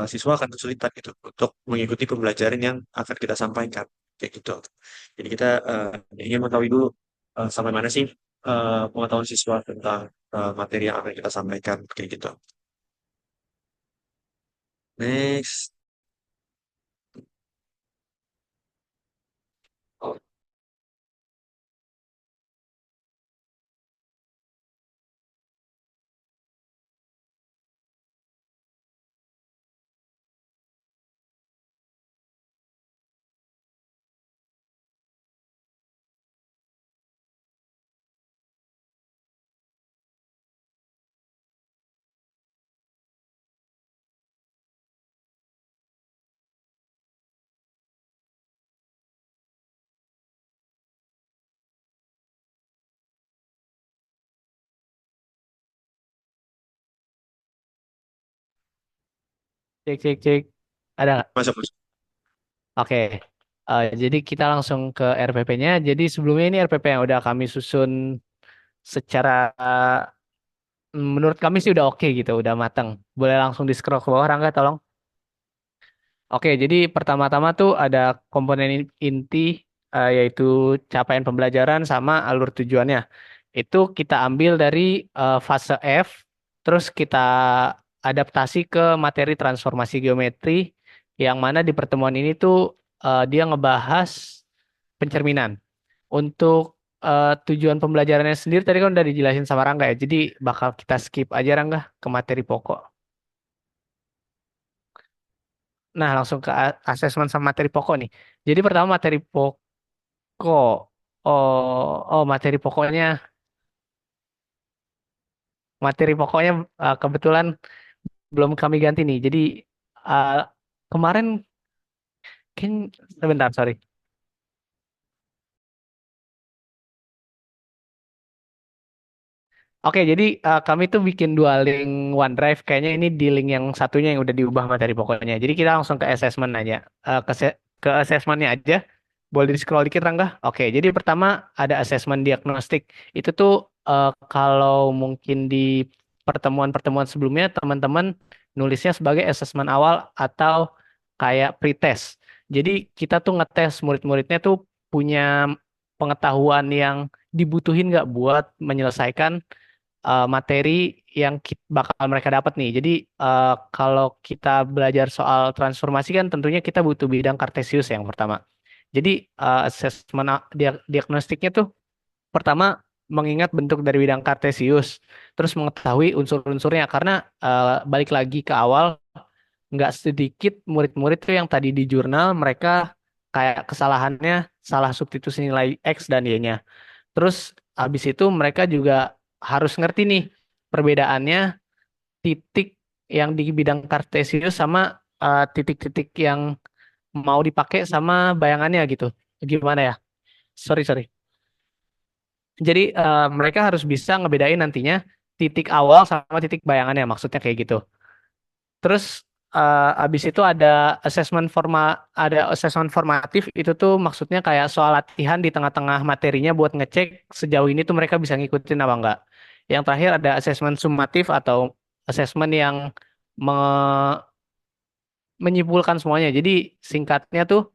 siswa akan kesulitan gitu untuk mengikuti pembelajaran yang akan kita sampaikan kayak gitu. Jadi kita ingin mengetahui dulu sampai mana sih pengetahuan siswa tentang materi yang akan kita sampaikan kayak gitu. Next. Oh, Cek, cek, cek. Ada nggak? masuk masuk. Oke. Jadi kita langsung ke RPP-nya. Jadi sebelumnya ini RPP yang udah kami susun secara menurut kami sih udah oke gitu, udah matang. Boleh langsung di scroll ke bawah, Rangga, tolong. Oke, jadi pertama-tama tuh ada komponen inti, yaitu capaian pembelajaran sama alur tujuannya. Itu kita ambil dari fase F, terus kita adaptasi ke materi transformasi geometri, yang mana di pertemuan ini tuh dia ngebahas pencerminan. Untuk tujuan pembelajarannya sendiri tadi kan udah dijelasin sama Rangga ya, jadi bakal kita skip aja Rangga ke materi pokok. Nah, langsung ke asesmen sama materi pokok nih. Jadi pertama materi pokok. Oh, materi pokoknya kebetulan belum kami ganti nih. Jadi uh, kemarin kan sebentar, sorry. Oke, jadi kami tuh bikin dua link OneDrive. Kayaknya ini di link yang satunya yang udah diubah materi pokoknya. Jadi kita langsung ke assessment aja. Ke assessmentnya aja. Boleh di scroll dikit, Rangga? Oke, jadi pertama ada assessment diagnostik. Itu tuh kalau mungkin di pertemuan-pertemuan sebelumnya teman-teman nulisnya sebagai assessment awal atau kayak pretest. Jadi kita tuh ngetes murid-muridnya tuh punya pengetahuan yang dibutuhin nggak buat menyelesaikan materi yang bakal mereka dapat nih. Jadi kalau kita belajar soal transformasi kan tentunya kita butuh bidang kartesius yang pertama. Jadi asesmen diagnostiknya tuh pertama mengingat bentuk dari bidang kartesius, terus mengetahui unsur-unsurnya karena balik lagi ke awal nggak sedikit murid-murid tuh yang tadi di jurnal mereka kayak kesalahannya salah substitusi nilai X dan Y-nya. Terus habis itu mereka juga harus ngerti nih perbedaannya titik yang di bidang kartesius sama titik-titik yang mau dipakai sama bayangannya gitu. Gimana ya? Sorry, sorry. Jadi mereka harus bisa ngebedain nantinya titik awal sama titik bayangannya, maksudnya kayak gitu. Terus abis itu ada assessment formatif itu tuh maksudnya kayak soal latihan di tengah-tengah materinya buat ngecek sejauh ini tuh mereka bisa ngikutin apa enggak. Yang terakhir ada assessment summatif atau assessment yang me- menyimpulkan semuanya. Jadi singkatnya tuh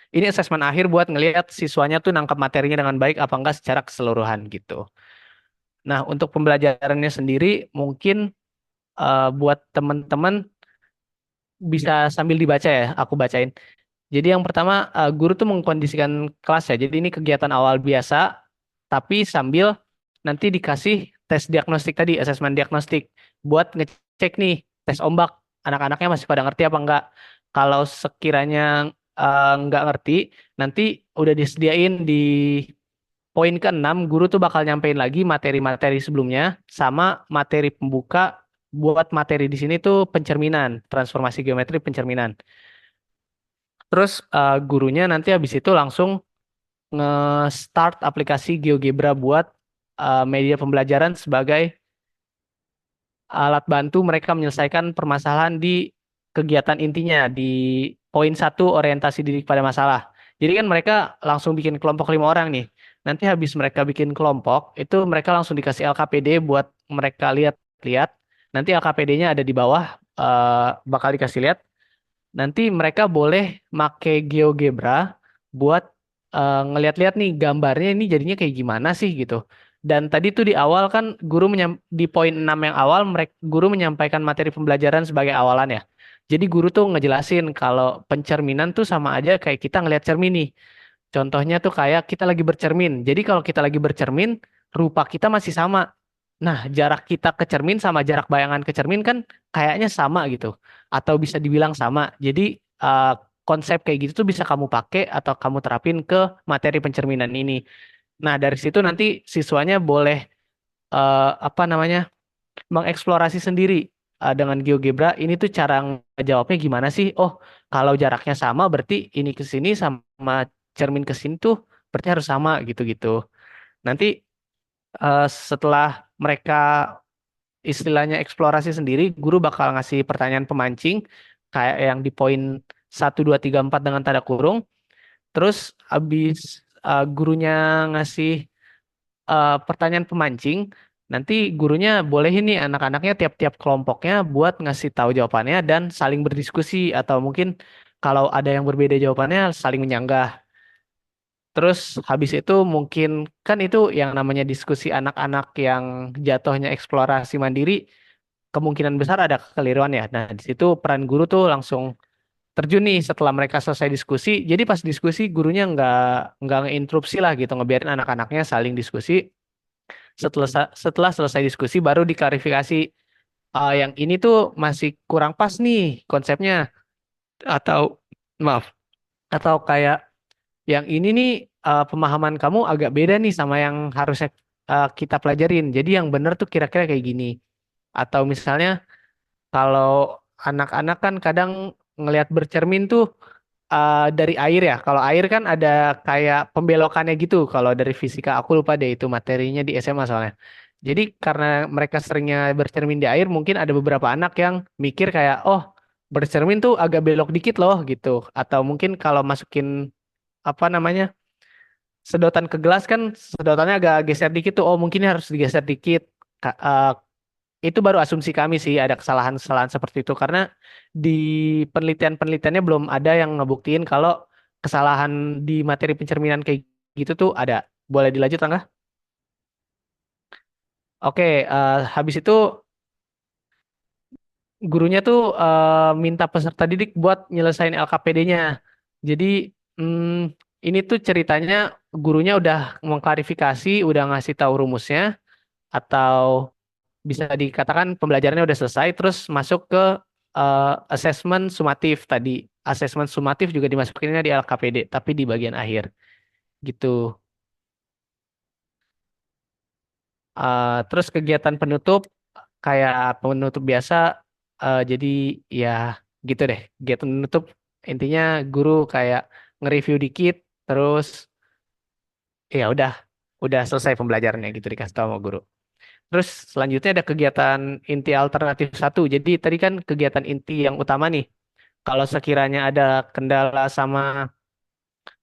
ini assessment akhir buat ngelihat siswanya tuh nangkap materinya dengan baik apa enggak secara keseluruhan gitu. Nah, untuk pembelajarannya sendiri mungkin buat teman-teman bisa sambil dibaca ya, aku bacain. Jadi yang pertama guru tuh mengkondisikan kelas ya. Jadi ini kegiatan awal biasa, tapi sambil nanti dikasih tes diagnostik tadi, asesmen diagnostik buat ngecek nih tes ombak anak-anaknya masih pada ngerti apa enggak. Kalau sekiranya nggak ngerti, nanti udah disediain di poin ke-6 guru tuh bakal nyampein lagi materi-materi sebelumnya sama materi pembuka buat materi di sini tuh pencerminan, transformasi geometri pencerminan. Terus gurunya nanti habis itu langsung nge-start aplikasi GeoGebra buat media pembelajaran sebagai alat bantu mereka menyelesaikan permasalahan di kegiatan intinya di poin 1 orientasi didik pada masalah. Jadi kan mereka langsung bikin kelompok 5 orang nih. Nanti habis mereka bikin kelompok, itu mereka langsung dikasih LKPD buat mereka lihat-lihat. Nanti LKPD-nya ada di bawah, bakal dikasih lihat. Nanti mereka boleh make GeoGebra buat ngeliat-liat nih gambarnya ini jadinya kayak gimana sih gitu. Dan tadi tuh di awal kan di poin 6 yang awal guru menyampaikan materi pembelajaran sebagai awalan ya. Jadi guru tuh ngejelasin kalau pencerminan tuh sama aja kayak kita ngeliat cermin nih. Contohnya tuh kayak kita lagi bercermin. Jadi kalau kita lagi bercermin, rupa kita masih sama. Nah, jarak kita ke cermin sama jarak bayangan ke cermin kan kayaknya sama gitu. Atau bisa dibilang sama. Jadi eh, konsep kayak gitu tuh bisa kamu pakai atau kamu terapin ke materi pencerminan ini. Nah, dari situ nanti siswanya boleh apa namanya? Mengeksplorasi sendiri dengan GeoGebra. Ini tuh cara ngejawabnya gimana sih? Oh, kalau jaraknya sama berarti ini ke sini sama cermin ke sini tuh berarti harus sama gitu-gitu. Nanti setelah mereka istilahnya eksplorasi sendiri, guru bakal ngasih pertanyaan pemancing kayak yang di poin 1, 2, 3, 4 dengan tanda kurung. Terus habis gurunya ngasih pertanyaan pemancing. Nanti gurunya bolehin nih anak-anaknya tiap-tiap kelompoknya buat ngasih tahu jawabannya dan saling berdiskusi atau mungkin kalau ada yang berbeda jawabannya saling menyanggah. Terus habis itu mungkin kan itu yang namanya diskusi anak-anak yang jatuhnya eksplorasi mandiri, kemungkinan besar ada kekeliruan ya. Nah, di situ peran guru tuh langsung terjun nih setelah mereka selesai diskusi. Jadi pas diskusi gurunya nggak ngeinterupsi lah gitu, ngebiarin anak-anaknya saling diskusi. Setelah selesai diskusi baru diklarifikasi, yang ini tuh masih kurang pas nih konsepnya atau maaf atau kayak yang ini nih pemahaman kamu agak beda nih sama yang harusnya kita pelajarin. Jadi yang benar tuh kira-kira kayak gini. Atau misalnya kalau anak-anak kan kadang ngelihat bercermin tuh dari air ya. Kalau air kan ada kayak pembelokannya gitu. Kalau dari fisika aku lupa deh itu materinya di SMA soalnya. Jadi karena mereka seringnya bercermin di air, mungkin ada beberapa anak yang mikir kayak, oh bercermin tuh agak belok dikit loh gitu. Atau mungkin kalau masukin apa namanya sedotan ke gelas kan sedotannya agak geser dikit tuh. Oh mungkin harus digeser dikit. Itu baru asumsi kami sih ada kesalahan-kesalahan seperti itu karena di penelitian-penelitiannya belum ada yang ngebuktiin kalau kesalahan di materi pencerminan kayak gitu tuh ada. Boleh dilanjut Angga? Oke, habis itu gurunya tuh minta peserta didik buat nyelesain LKPD-nya. Jadi ini tuh ceritanya gurunya udah mengklarifikasi, udah ngasih tahu rumusnya atau bisa dikatakan pembelajarannya udah selesai, terus masuk ke asesmen sumatif tadi. Asesmen sumatif juga dimasukinnya di LKPD, tapi di bagian akhir gitu. Terus kegiatan penutup kayak penutup biasa, jadi ya gitu deh. Kegiatan penutup intinya guru kayak nge-review dikit, terus ya udah selesai pembelajarannya gitu dikasih tahu sama guru. Terus selanjutnya ada kegiatan inti alternatif satu. Jadi tadi kan kegiatan inti yang utama nih. Kalau sekiranya ada kendala sama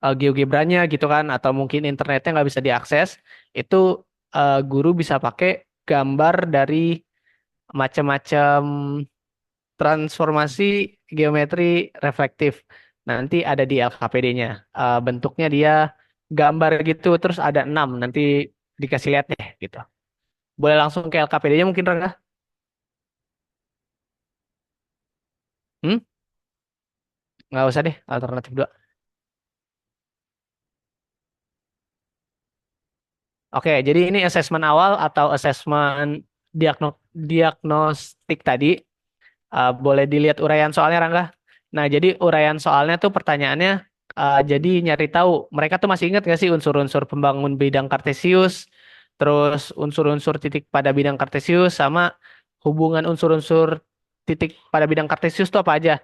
GeoGebranya gitu kan, atau mungkin internetnya nggak bisa diakses, itu guru bisa pakai gambar dari macam-macam transformasi geometri reflektif. Nanti ada di LKPD-nya. Bentuknya dia gambar gitu, terus ada 6. Nanti dikasih lihat deh gitu. Boleh langsung ke LKPD-nya mungkin Rangga? Hmm? Nggak usah deh, alternatif 2. Oke, jadi ini asesmen awal atau asesmen diagnostik tadi. Boleh dilihat uraian soalnya, Rangga. Nah, jadi uraian soalnya tuh pertanyaannya, jadi nyari tahu, mereka tuh masih ingat nggak sih unsur-unsur pembangun bidang Kartesius, terus unsur-unsur titik pada bidang Kartesius, sama hubungan unsur-unsur titik pada bidang Kartesius tuh apa aja?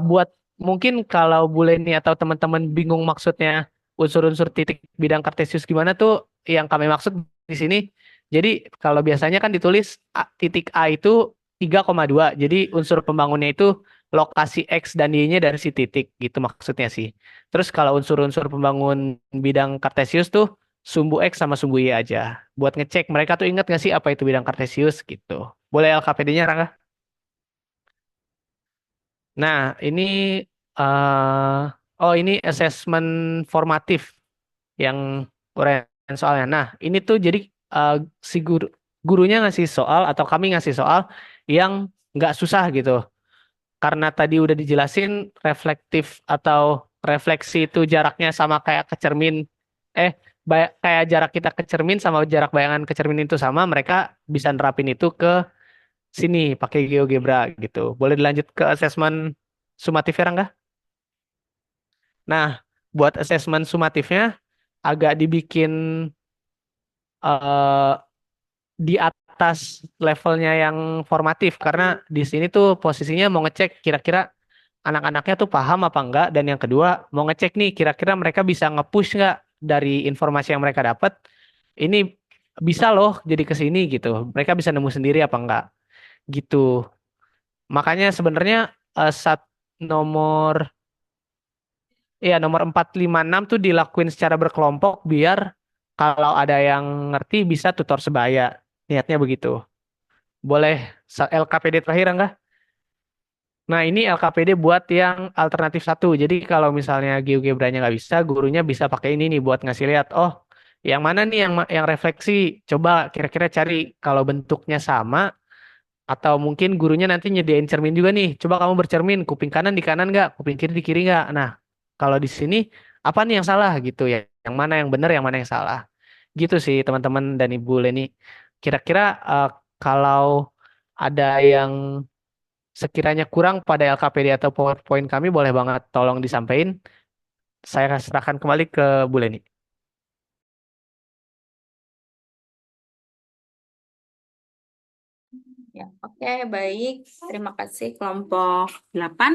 Buat mungkin kalau Bu Leni atau teman-teman bingung maksudnya unsur-unsur titik bidang Kartesius gimana tuh yang kami maksud di sini. Jadi kalau biasanya kan ditulis titik A itu 3,2. Jadi unsur pembangunnya itu lokasi X dan Y-nya dari si titik gitu maksudnya sih. Terus kalau unsur-unsur pembangun bidang Kartesius tuh sumbu X sama sumbu Y aja. Buat ngecek mereka tuh ingat nggak sih apa itu bidang Kartesius gitu. Boleh LKPD-nya Rangga? Nah, ini ini asesmen formatif yang uraian soalnya. Nah, ini tuh jadi eh, si gurunya ngasih soal atau kami ngasih soal yang nggak susah gitu. Karena tadi udah dijelasin reflektif atau refleksi itu jaraknya sama kayak ke cermin. Eh, kayak jarak kita ke cermin sama jarak bayangan ke cermin itu sama, mereka bisa nerapin itu ke sini pakai GeoGebra gitu. Boleh dilanjut ke asesmen sumatif ya, Rangga? Nah, buat asesmen sumatifnya agak dibikin eh, di atas levelnya yang formatif karena di sini tuh posisinya mau ngecek kira-kira anak-anaknya tuh paham apa enggak dan yang kedua mau ngecek nih kira-kira mereka bisa nge-push nggak dari informasi yang mereka dapat ini bisa loh jadi ke sini gitu mereka bisa nemu sendiri apa enggak gitu makanya sebenarnya saat nomor nomor 4, 5, 6 tuh dilakuin secara berkelompok biar Kalau ada yang ngerti bisa tutor sebaya. Niatnya begitu. Boleh LKPD terakhir enggak? Nah, ini LKPD buat yang alternatif satu. Jadi kalau misalnya GeoGebra-nya nggak bisa, gurunya bisa pakai ini nih buat ngasih lihat. Oh, yang mana nih yang refleksi? Coba kira-kira cari kalau bentuknya sama atau mungkin gurunya nanti nyediain cermin juga nih. Coba kamu bercermin, kuping kanan di kanan nggak, kuping kiri di kiri nggak. Nah, kalau di sini apa nih yang salah gitu ya? Yang mana yang benar, yang mana yang salah? Gitu sih teman-teman dan Ibu Leni. Kira-kira kalau ada yang sekiranya kurang pada LKPD atau PowerPoint kami, boleh banget tolong disampaikan. Saya serahkan kembali ke Bu Leni. Ya, oke, baik. Terima kasih kelompok 8.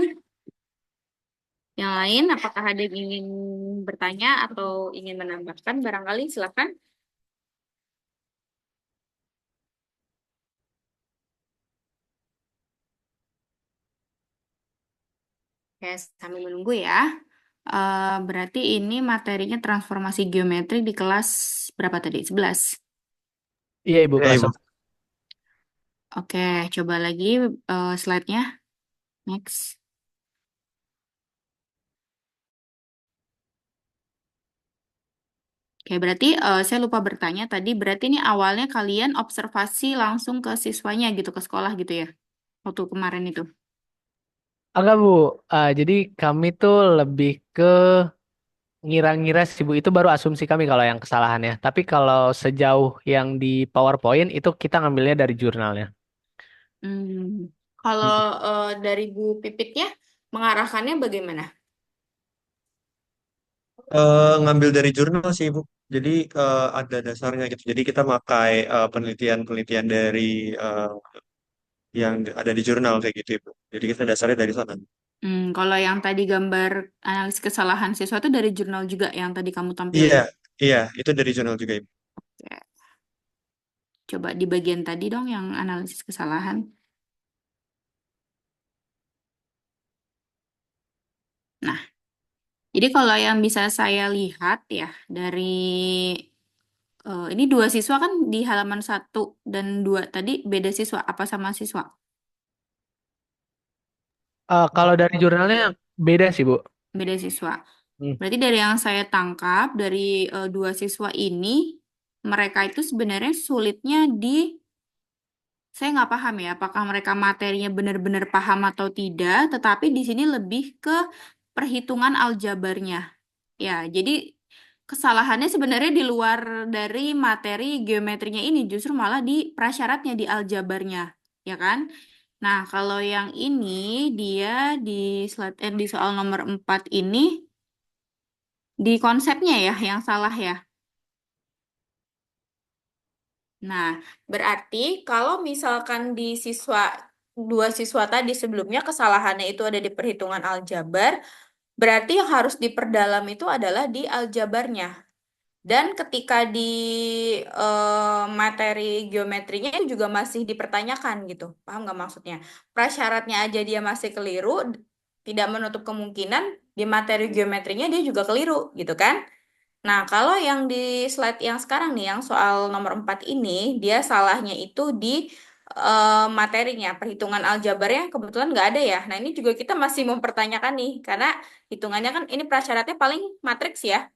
Yang lain, apakah ada yang ingin bertanya atau ingin menambahkan? Barangkali silakan. Oke, sambil menunggu ya. Berarti ini materinya transformasi geometri di kelas berapa tadi? 11. Iya Ibu, Ya, kelas. Ibu. Oke, coba lagi slide-nya. Next. Oke, berarti saya lupa bertanya tadi. Berarti ini awalnya kalian observasi langsung ke siswanya gitu, ke sekolah gitu ya? Waktu kemarin itu. Enggak Bu, jadi kami tuh lebih ke ngira-ngira sih Bu, itu baru asumsi kami kalau yang kesalahannya. Tapi kalau sejauh yang di PowerPoint itu kita ngambilnya dari jurnalnya. Hmm. Kalau Mm. dari Bu Pipitnya mengarahkannya bagaimana? Ngambil dari jurnal sih, Ibu. Jadi ada dasarnya gitu. Jadi kita pakai penelitian-penelitian dari yang ada di jurnal kayak gitu, Ibu. Jadi kita dasarnya dari sana. Kalau yang tadi gambar analisis kesalahan siswa itu dari jurnal juga yang tadi kamu Iya, tampilin. iya, itu dari jurnal juga, Ibu. Ya, coba di bagian tadi dong yang analisis kesalahan. Nah, jadi kalau yang bisa saya lihat ya dari ini 2 siswa kan di halaman 1 dan 2 tadi beda siswa apa sama siswa? Kalau dari jurnalnya beda sih Bu. Beda siswa. Hmm. Berarti dari yang saya tangkap dari 2 siswa ini mereka itu sebenarnya sulitnya di saya nggak paham ya apakah mereka materinya benar-benar paham atau tidak, tetapi di sini lebih ke perhitungan aljabarnya. Ya, jadi kesalahannya sebenarnya di luar dari materi geometrinya ini, justru malah di prasyaratnya, di aljabarnya, ya kan? Nah, kalau yang ini dia di di soal nomor 4 ini di konsepnya ya yang salah ya. Nah, berarti kalau misalkan di 2 siswa tadi sebelumnya kesalahannya itu ada di perhitungan aljabar, berarti yang harus diperdalam itu adalah di aljabarnya. Dan ketika di materi geometrinya itu juga masih dipertanyakan gitu. Paham nggak maksudnya? Prasyaratnya aja dia masih keliru, tidak menutup kemungkinan di materi geometrinya dia juga keliru gitu kan? Nah, kalau yang di slide yang sekarang nih, yang soal nomor 4 ini, dia salahnya itu di materinya, perhitungan aljabarnya kebetulan nggak ada ya. Nah, ini juga kita masih mempertanyakan nih, karena hitungannya kan ini prasyaratnya paling matriks ya.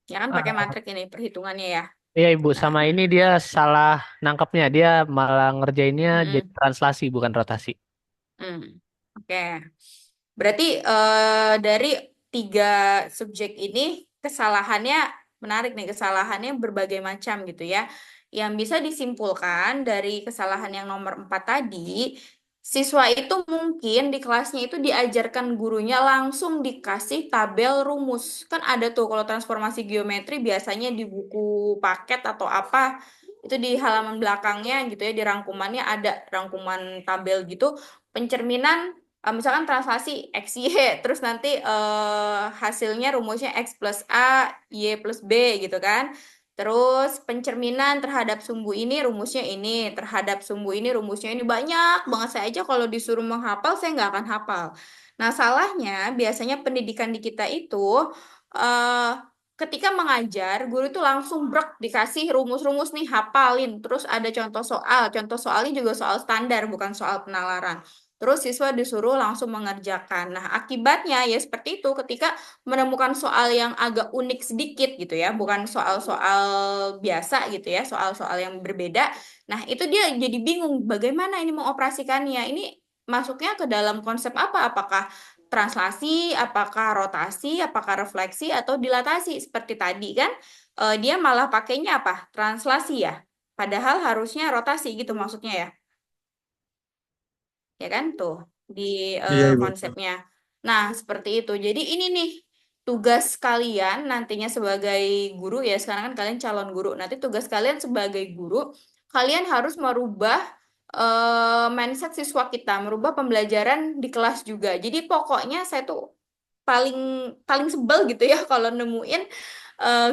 Ya kan pakai Ah, matriks ini perhitungannya ya. iya Ibu, Nah, sama ini dia salah nangkapnya. Dia malah ngerjainnya jadi mm-mm, translasi bukan rotasi. mm. Oke. Berarti dari 3 subjek ini kesalahannya menarik nih, kesalahannya berbagai macam gitu ya. Yang bisa disimpulkan dari kesalahan yang nomor 4 tadi, siswa itu mungkin di kelasnya itu diajarkan gurunya langsung dikasih tabel rumus. Kan ada tuh kalau transformasi geometri biasanya di buku paket atau apa, itu di halaman belakangnya gitu ya, di rangkumannya ada rangkuman tabel gitu, pencerminan misalkan translasi X, Y, terus nanti hasilnya rumusnya X plus A, Y plus B gitu kan. Terus pencerminan terhadap sumbu ini rumusnya ini, terhadap sumbu ini rumusnya ini. Banyak banget, saya aja kalau disuruh menghafal, saya nggak akan hafal. Nah, salahnya biasanya pendidikan di kita itu eh, ketika mengajar, guru itu langsung brek dikasih rumus-rumus nih, hafalin. Terus ada contoh soal. Contoh soalnya juga soal standar, bukan soal penalaran. Terus siswa disuruh langsung mengerjakan. Nah, akibatnya ya seperti itu ketika menemukan soal yang agak unik sedikit gitu ya, bukan soal-soal biasa gitu ya, soal-soal yang berbeda. Nah, itu dia jadi bingung bagaimana ini mengoperasikannya. Ini masuknya ke dalam konsep apa? Apakah translasi, apakah rotasi, apakah refleksi atau dilatasi seperti tadi kan dia malah pakainya apa? Translasi ya. Padahal harusnya rotasi gitu maksudnya ya. Ya kan tuh di Iya, Ibu. konsepnya. Nah, seperti itu. Jadi ini nih tugas kalian nantinya sebagai guru ya. Sekarang kan kalian calon guru. Nanti tugas kalian sebagai guru, kalian harus merubah mindset siswa kita, merubah pembelajaran di kelas juga. Jadi pokoknya saya tuh paling paling sebel gitu ya kalau nemuin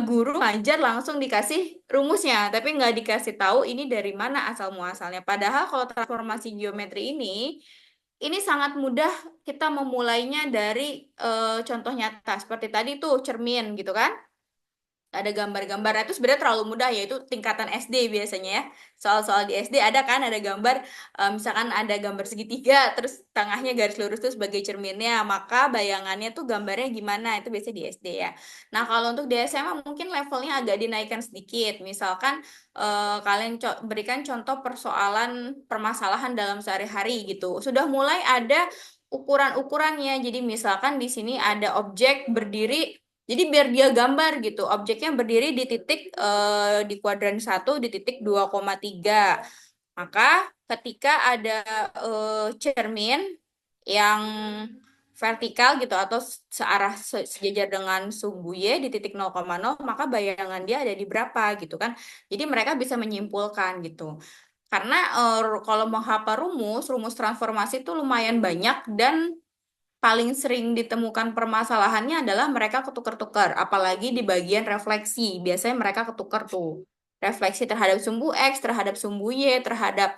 guru ngajar langsung dikasih rumusnya, tapi nggak dikasih tahu ini dari mana asal muasalnya. Padahal kalau transformasi geometri ini sangat mudah kita memulainya dari contoh nyata seperti tadi tuh cermin gitu kan. Ada gambar-gambar. Nah, itu sebenarnya terlalu mudah yaitu tingkatan SD biasanya ya. Soal-soal di SD ada kan ada gambar misalkan ada gambar segitiga terus tengahnya garis lurus itu sebagai cerminnya, maka bayangannya tuh gambarnya gimana itu biasanya di SD ya. Nah, kalau untuk di SMA mungkin levelnya agak dinaikkan sedikit. Misalkan kalian berikan contoh persoalan permasalahan dalam sehari-hari gitu. Sudah mulai ada ukuran-ukurannya. Jadi misalkan di sini ada objek berdiri, jadi biar dia gambar gitu, objeknya berdiri di titik di kuadran 1 di titik 2,3. Maka ketika ada cermin yang vertikal gitu atau searah sejajar dengan sumbu Y di titik 0,0, maka bayangan dia ada di berapa gitu kan. Jadi mereka bisa menyimpulkan gitu. Karena kalau menghafal rumus transformasi itu lumayan banyak dan paling sering ditemukan permasalahannya adalah mereka ketukar-tukar, apalagi di bagian refleksi. Biasanya mereka ketukar tuh. Refleksi terhadap sumbu X, terhadap sumbu Y, terhadap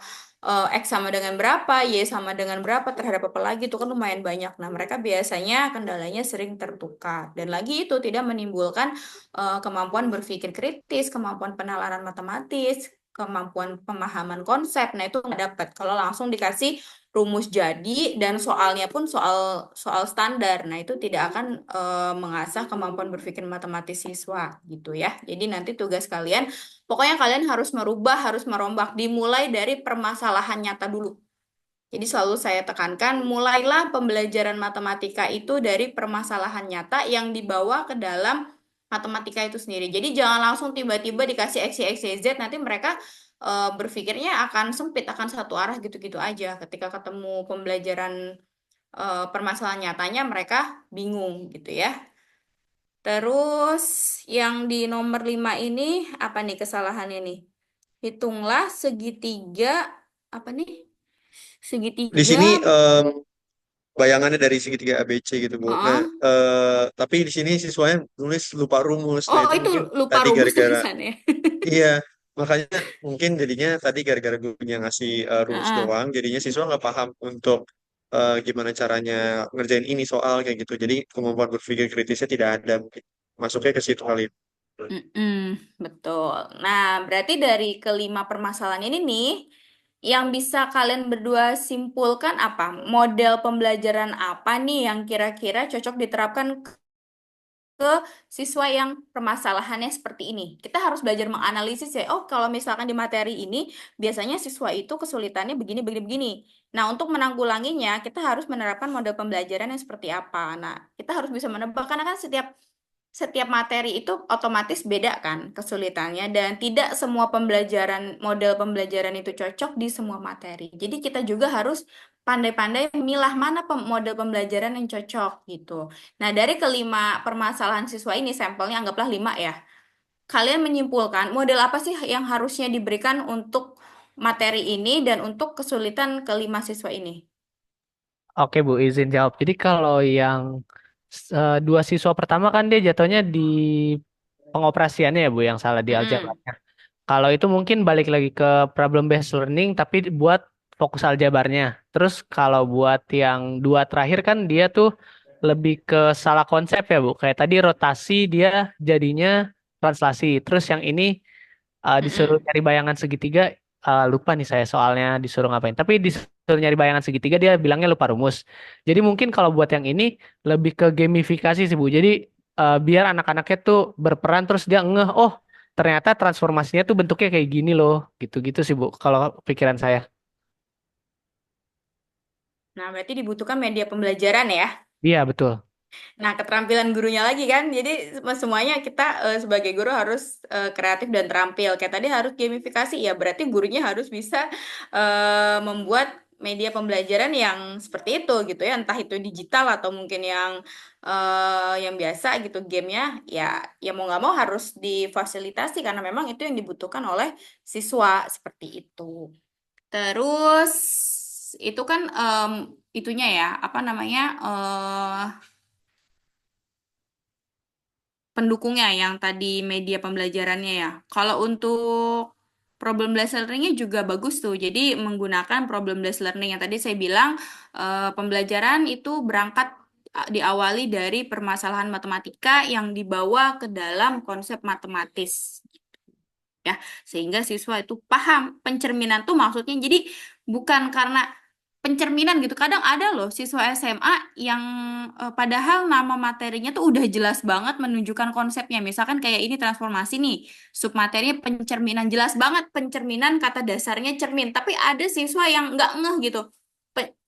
X sama dengan berapa, Y sama dengan berapa, terhadap apa lagi, itu kan lumayan banyak. Nah, mereka biasanya kendalanya sering tertukar. Dan lagi itu tidak menimbulkan kemampuan berpikir kritis, kemampuan penalaran matematis, kemampuan pemahaman konsep. Nah, itu nggak dapat. Kalau langsung dikasih rumus jadi dan soalnya pun soal standar. Nah, itu tidak akan mengasah kemampuan berpikir matematis siswa gitu ya. Jadi nanti tugas kalian pokoknya kalian harus merubah, harus merombak dimulai dari permasalahan nyata dulu. Jadi selalu saya tekankan, mulailah pembelajaran matematika itu dari permasalahan nyata yang dibawa ke dalam matematika itu sendiri. Jadi jangan langsung tiba-tiba dikasih X, Y, X, Y, Z, nanti mereka berpikirnya akan sempit, akan satu arah gitu-gitu aja. Ketika ketemu pembelajaran permasalahan nyatanya, mereka bingung gitu ya. Terus yang di nomor 5 ini, apa nih kesalahannya nih? Hitunglah segitiga, apa nih? Di sini Segitiga. bayangannya dari segitiga ABC gitu, Bu. Nah, Oh, tapi di sini siswanya nulis lupa rumus. Nah, oh itu itu mungkin lupa tadi rumus gara-gara tulisannya. iya, makanya mungkin jadinya tadi gara-gara gurunya ngasih rumus Heeh. doang, jadinya siswa nggak paham untuk gimana caranya ngerjain ini soal kayak gitu. Jadi kemampuan berpikir kritisnya tidak ada mungkin. Masuknya ke situ kali. Mm-mm, betul. Nah, berarti dari kelima permasalahan ini nih, yang bisa kalian berdua simpulkan apa? Model pembelajaran apa nih yang kira-kira cocok diterapkan ke siswa yang permasalahannya seperti ini. Kita harus belajar menganalisis ya. Oh, kalau misalkan di materi ini biasanya siswa itu kesulitannya begini begini begini. Nah, untuk menanggulanginya kita harus menerapkan model pembelajaran yang seperti apa. Nah, kita harus bisa menebak karena kan setiap setiap materi itu otomatis beda kan kesulitannya dan tidak semua pembelajaran model pembelajaran itu cocok di semua materi. Jadi kita juga harus pandai-pandai memilah mana model pembelajaran yang cocok gitu. Nah, dari kelima permasalahan siswa ini sampelnya anggaplah 5 ya. Kalian menyimpulkan model apa sih yang harusnya diberikan untuk materi ini dan untuk kesulitan kelima siswa ini? Oke Bu, izin jawab. Jadi kalau yang dua siswa pertama kan dia jatuhnya di pengoperasiannya ya Bu yang salah di Mm-mm. aljabarnya. Kalau itu mungkin balik lagi ke problem based learning tapi buat fokus aljabarnya. Terus kalau buat yang dua terakhir kan dia tuh lebih ke salah konsep ya Bu. Kayak tadi rotasi dia jadinya translasi. Terus yang ini disuruh Mm-mm. nyari bayangan segitiga, lupa nih saya soalnya disuruh ngapain. Tapi disuruh nyari bayangan segitiga dia bilangnya lupa rumus. Jadi mungkin kalau buat yang ini lebih ke gamifikasi sih Bu. Jadi biar anak-anaknya tuh berperan terus dia ngeh, oh ternyata transformasinya tuh bentuknya kayak gini loh. Gitu-gitu sih Bu kalau pikiran saya. Nah, berarti dibutuhkan media pembelajaran ya. Iya betul. Nah, keterampilan gurunya lagi kan. Jadi semuanya kita sebagai guru harus kreatif dan terampil. Kayak tadi harus gamifikasi ya. Berarti gurunya harus bisa membuat media pembelajaran yang seperti itu gitu ya. Entah itu digital atau mungkin yang biasa gitu gamenya. Ya, ya mau nggak mau harus difasilitasi karena memang itu yang dibutuhkan oleh siswa seperti itu. Terus itu kan itunya ya apa namanya pendukungnya yang tadi media pembelajarannya ya. Kalau untuk problem based learningnya juga bagus tuh. Jadi menggunakan problem based learning yang tadi saya bilang pembelajaran itu berangkat diawali dari permasalahan matematika yang dibawa ke dalam konsep matematis ya, sehingga siswa itu paham pencerminan tuh maksudnya. Jadi bukan karena pencerminan gitu. Kadang ada loh siswa SMA yang padahal nama materinya tuh udah jelas banget menunjukkan konsepnya. Misalkan kayak ini transformasi nih, submaterinya pencerminan, jelas banget pencerminan kata dasarnya cermin. Tapi ada siswa yang nggak ngeh gitu.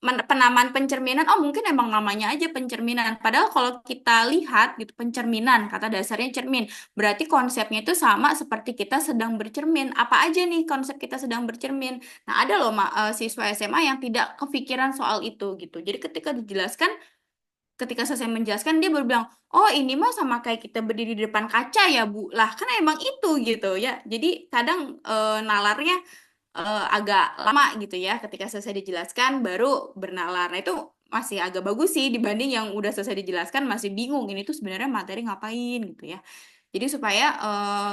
Penamaan pencerminan, oh mungkin emang namanya aja pencerminan. Padahal kalau kita lihat gitu, pencerminan, kata dasarnya cermin. Berarti konsepnya itu sama seperti kita sedang bercermin. Apa aja nih konsep kita sedang bercermin? Nah, ada loh siswa SMA yang tidak kepikiran soal itu gitu. Jadi ketika dijelaskan, ketika selesai menjelaskan dia baru bilang, "Oh, ini mah sama kayak kita berdiri di depan kaca ya, Bu." Lah, kan emang itu gitu ya. Jadi kadang nalarnya agak lama gitu ya. Ketika selesai dijelaskan baru bernalar. Nah, itu masih agak bagus sih dibanding yang udah selesai dijelaskan masih bingung ini tuh sebenarnya materi ngapain gitu ya. Jadi supaya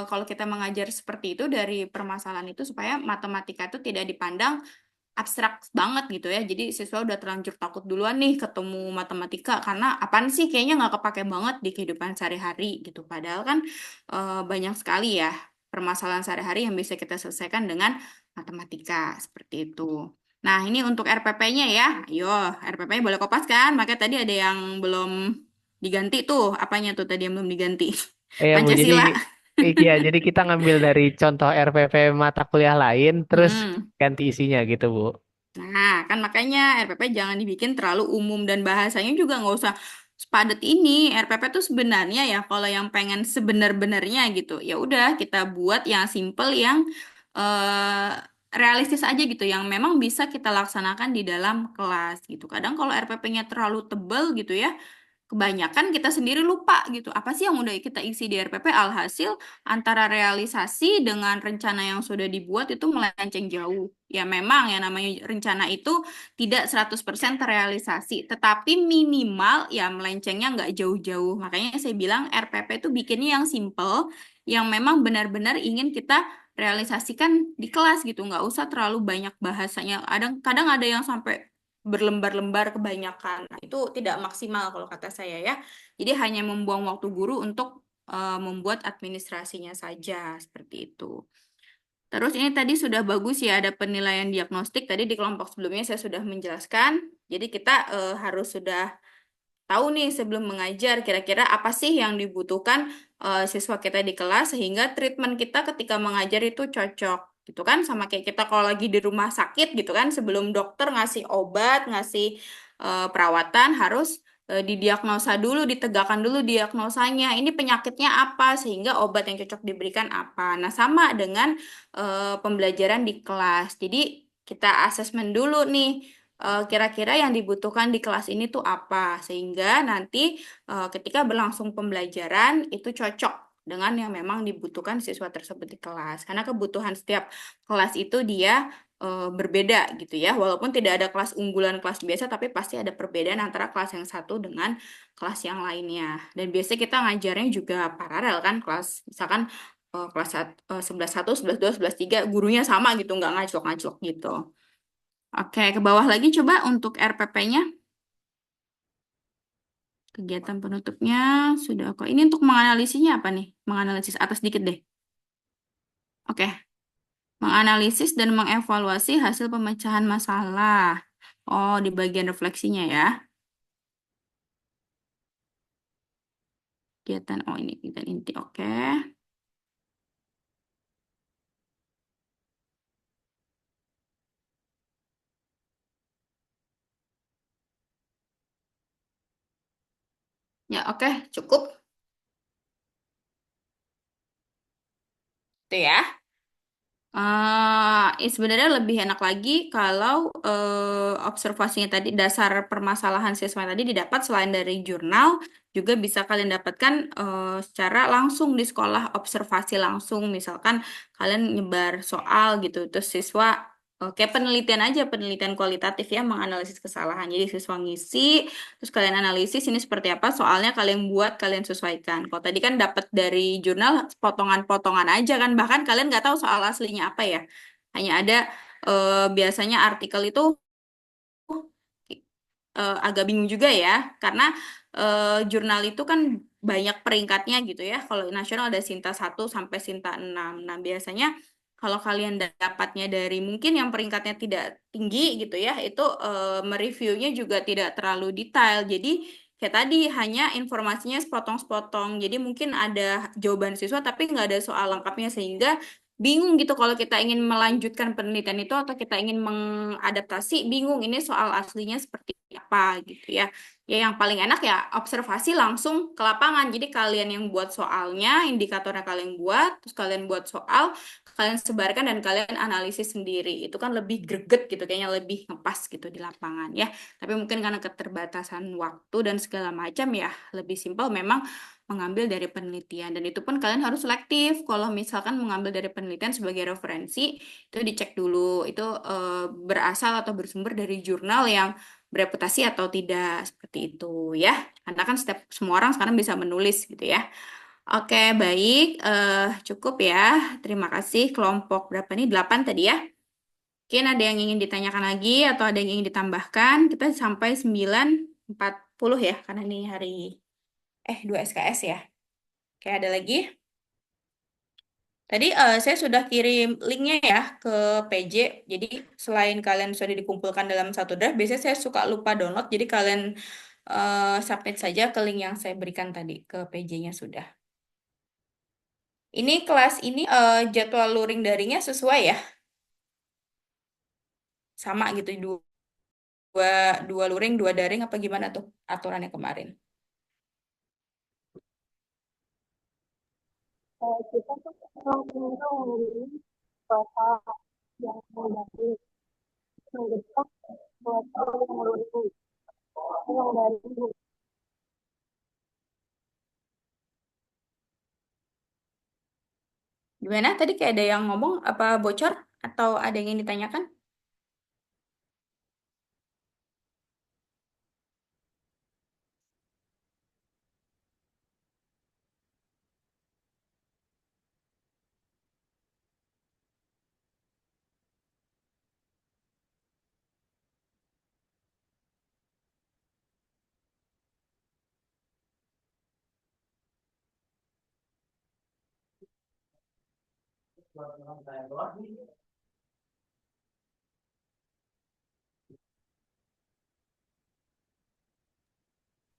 kalau kita mengajar seperti itu dari permasalahan itu supaya matematika itu tidak dipandang abstrak banget gitu ya. Jadi siswa udah terlanjur takut duluan nih ketemu matematika karena apaan sih kayaknya nggak kepake banget di kehidupan sehari-hari gitu. Padahal kan banyak sekali ya permasalahan sehari-hari yang bisa kita selesaikan dengan matematika seperti itu. Nah, ini untuk RPP-nya ya. Ayo, RPP-nya boleh kopas kan? Makanya tadi ada yang belum diganti tuh. Apanya tuh tadi yang belum diganti? Iya Bu, jadi Pancasila. iya, jadi kita ngambil dari contoh RPP mata kuliah lain, terus Mm-mm. ganti isinya gitu Bu. Nah, kan makanya RPP jangan dibikin terlalu umum dan bahasanya juga nggak usah sepadat ini. RPP tuh sebenarnya ya kalau yang pengen sebenar-benarnya gitu, ya udah kita buat yang simple, yang realistis aja gitu, yang memang bisa kita laksanakan di dalam kelas gitu. Kadang kalau RPP-nya terlalu tebal gitu ya, kebanyakan kita sendiri lupa gitu. Apa sih yang udah kita isi di RPP? Alhasil antara realisasi dengan rencana yang sudah dibuat itu melenceng jauh. Ya memang ya namanya rencana itu tidak 100% terrealisasi, tetapi minimal ya melencengnya nggak jauh-jauh. Makanya saya bilang RPP itu bikinnya yang simple, yang memang benar-benar ingin kita realisasikan di kelas gitu. Nggak usah terlalu banyak bahasanya. Kadang ada yang sampai berlembar-lembar kebanyakan. Nah, itu tidak maksimal kalau kata saya ya. Jadi hanya membuang waktu guru untuk membuat administrasinya saja seperti itu. Terus ini tadi sudah bagus ya ada penilaian diagnostik. Tadi di kelompok sebelumnya saya sudah menjelaskan. Jadi kita harus sudah tahu nih sebelum mengajar kira-kira apa sih yang dibutuhkan siswa kita di kelas sehingga treatment kita ketika mengajar itu cocok gitu kan, sama kayak kita kalau lagi di rumah sakit gitu kan, sebelum dokter ngasih obat, ngasih perawatan harus didiagnosa dulu, ditegakkan dulu diagnosanya. Ini penyakitnya apa sehingga obat yang cocok diberikan apa. Nah, sama dengan pembelajaran di kelas. Jadi kita asesmen dulu nih kira-kira yang dibutuhkan di kelas ini tuh apa sehingga nanti ketika berlangsung pembelajaran itu cocok dengan yang memang dibutuhkan siswa tersebut di kelas karena kebutuhan setiap kelas itu dia berbeda gitu ya, walaupun tidak ada kelas unggulan kelas biasa tapi pasti ada perbedaan antara kelas yang satu dengan kelas yang lainnya. Dan biasanya kita ngajarnya juga paralel kan, kelas misalkan kelas 11.1, 11.2, 11.3 gurunya sama gitu, nggak ngaclok-ngaclok gitu. Oke, ke bawah lagi coba untuk RPP-nya. Kegiatan penutupnya sudah kok. Ini untuk menganalisisnya apa nih? Menganalisis atas dikit deh. Oke. Menganalisis dan mengevaluasi hasil pemecahan masalah. Oh, di bagian refleksinya ya. Kegiatan, oh ini kegiatan inti, oke. Ya, oke, cukup. Itu ya. Sebenarnya lebih enak lagi kalau observasinya tadi, dasar permasalahan siswa tadi didapat selain dari jurnal, juga bisa kalian dapatkan secara langsung di sekolah, observasi langsung. Misalkan kalian nyebar soal gitu, terus siswa kayak penelitian aja, penelitian kualitatif ya, menganalisis kesalahan. Jadi siswa ngisi, terus kalian analisis ini seperti apa, soalnya kalian buat, kalian sesuaikan. Kalau tadi kan dapat dari jurnal potongan-potongan aja kan, bahkan kalian nggak tahu soal aslinya apa ya. Hanya ada biasanya artikel itu agak bingung juga ya, karena jurnal itu kan banyak peringkatnya gitu ya. Kalau nasional ada Sinta 1 sampai Sinta 6. Nah, biasanya kalau kalian dapatnya dari mungkin yang peringkatnya tidak tinggi gitu ya, itu mereviewnya juga tidak terlalu detail. Jadi kayak tadi hanya informasinya sepotong-sepotong. Jadi mungkin ada jawaban siswa tapi nggak ada soal lengkapnya, sehingga bingung gitu kalau kita ingin melanjutkan penelitian itu atau kita ingin mengadaptasi, bingung ini soal aslinya seperti apa gitu ya. Ya yang paling enak ya observasi langsung ke lapangan. Jadi kalian yang buat soalnya, indikatornya kalian buat, terus kalian buat soal, kalian sebarkan dan kalian analisis sendiri. Itu kan lebih greget gitu, kayaknya lebih ngepas gitu di lapangan ya. Tapi mungkin karena keterbatasan waktu dan segala macam ya, lebih simpel memang mengambil dari penelitian, dan itu pun kalian harus selektif. Kalau misalkan mengambil dari penelitian sebagai referensi, itu dicek dulu itu berasal atau bersumber dari jurnal yang bereputasi atau tidak, seperti itu ya. Karena kan setiap semua orang sekarang bisa menulis gitu ya. Oke, baik. Cukup ya. Terima kasih. Kelompok berapa nih? 8 tadi ya. Mungkin ada yang ingin ditanyakan lagi atau ada yang ingin ditambahkan. Kita sampai 9.40 ya, karena ini hari 2 SKS ya. Oke, ada lagi. Tadi saya sudah kirim linknya ya ke PJ. Jadi selain kalian sudah dikumpulkan dalam satu drive, biasanya saya suka lupa download. Jadi kalian submit saja ke link yang saya berikan tadi, ke PJ-nya sudah. Ini kelas ini jadwal luring daringnya sesuai ya? Sama gitu, dua, dua luring, dua daring, apa gimana tuh aturannya kemarin? Kita tuh kalau ini bapak yang mau dari mendesak buat orang yang lulus yang dari Gimana? Tadi kayak ada yang ngomong, apa bocor? Atau ada yang ingin ditanyakan?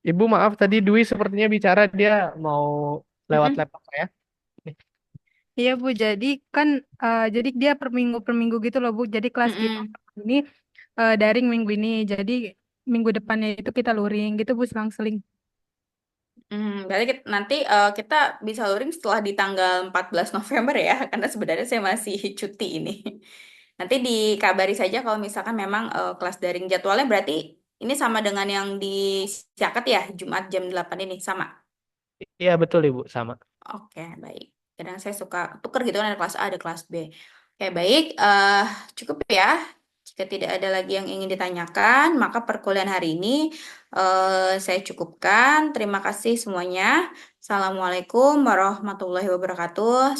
Ibu maaf tadi Dwi sepertinya bicara dia mau lewat Mm-mm. laptop saya. Iya Bu, jadi kan jadi dia per minggu gitu loh Bu. Jadi kelas kita Mm-mm. ini daring minggu ini. Jadi minggu depannya itu kita luring gitu Bu, selang-seling. Berarti nanti kita bisa luring setelah di tanggal 14 November ya, karena sebenarnya saya masih cuti ini. Nanti dikabari saja kalau misalkan memang kelas daring, jadwalnya berarti ini sama dengan yang di Siakat ya, Jumat jam 8 ini, sama. Iya betul Ibu sama. Oke, baik. Kadang saya suka tuker gitu kan, ada kelas A, ada kelas B. Oke, baik. Cukup ya. Jika tidak ada lagi yang ingin ditanyakan, maka perkuliahan hari ini saya cukupkan. Terima kasih semuanya. Assalamualaikum warahmatullahi wabarakatuh.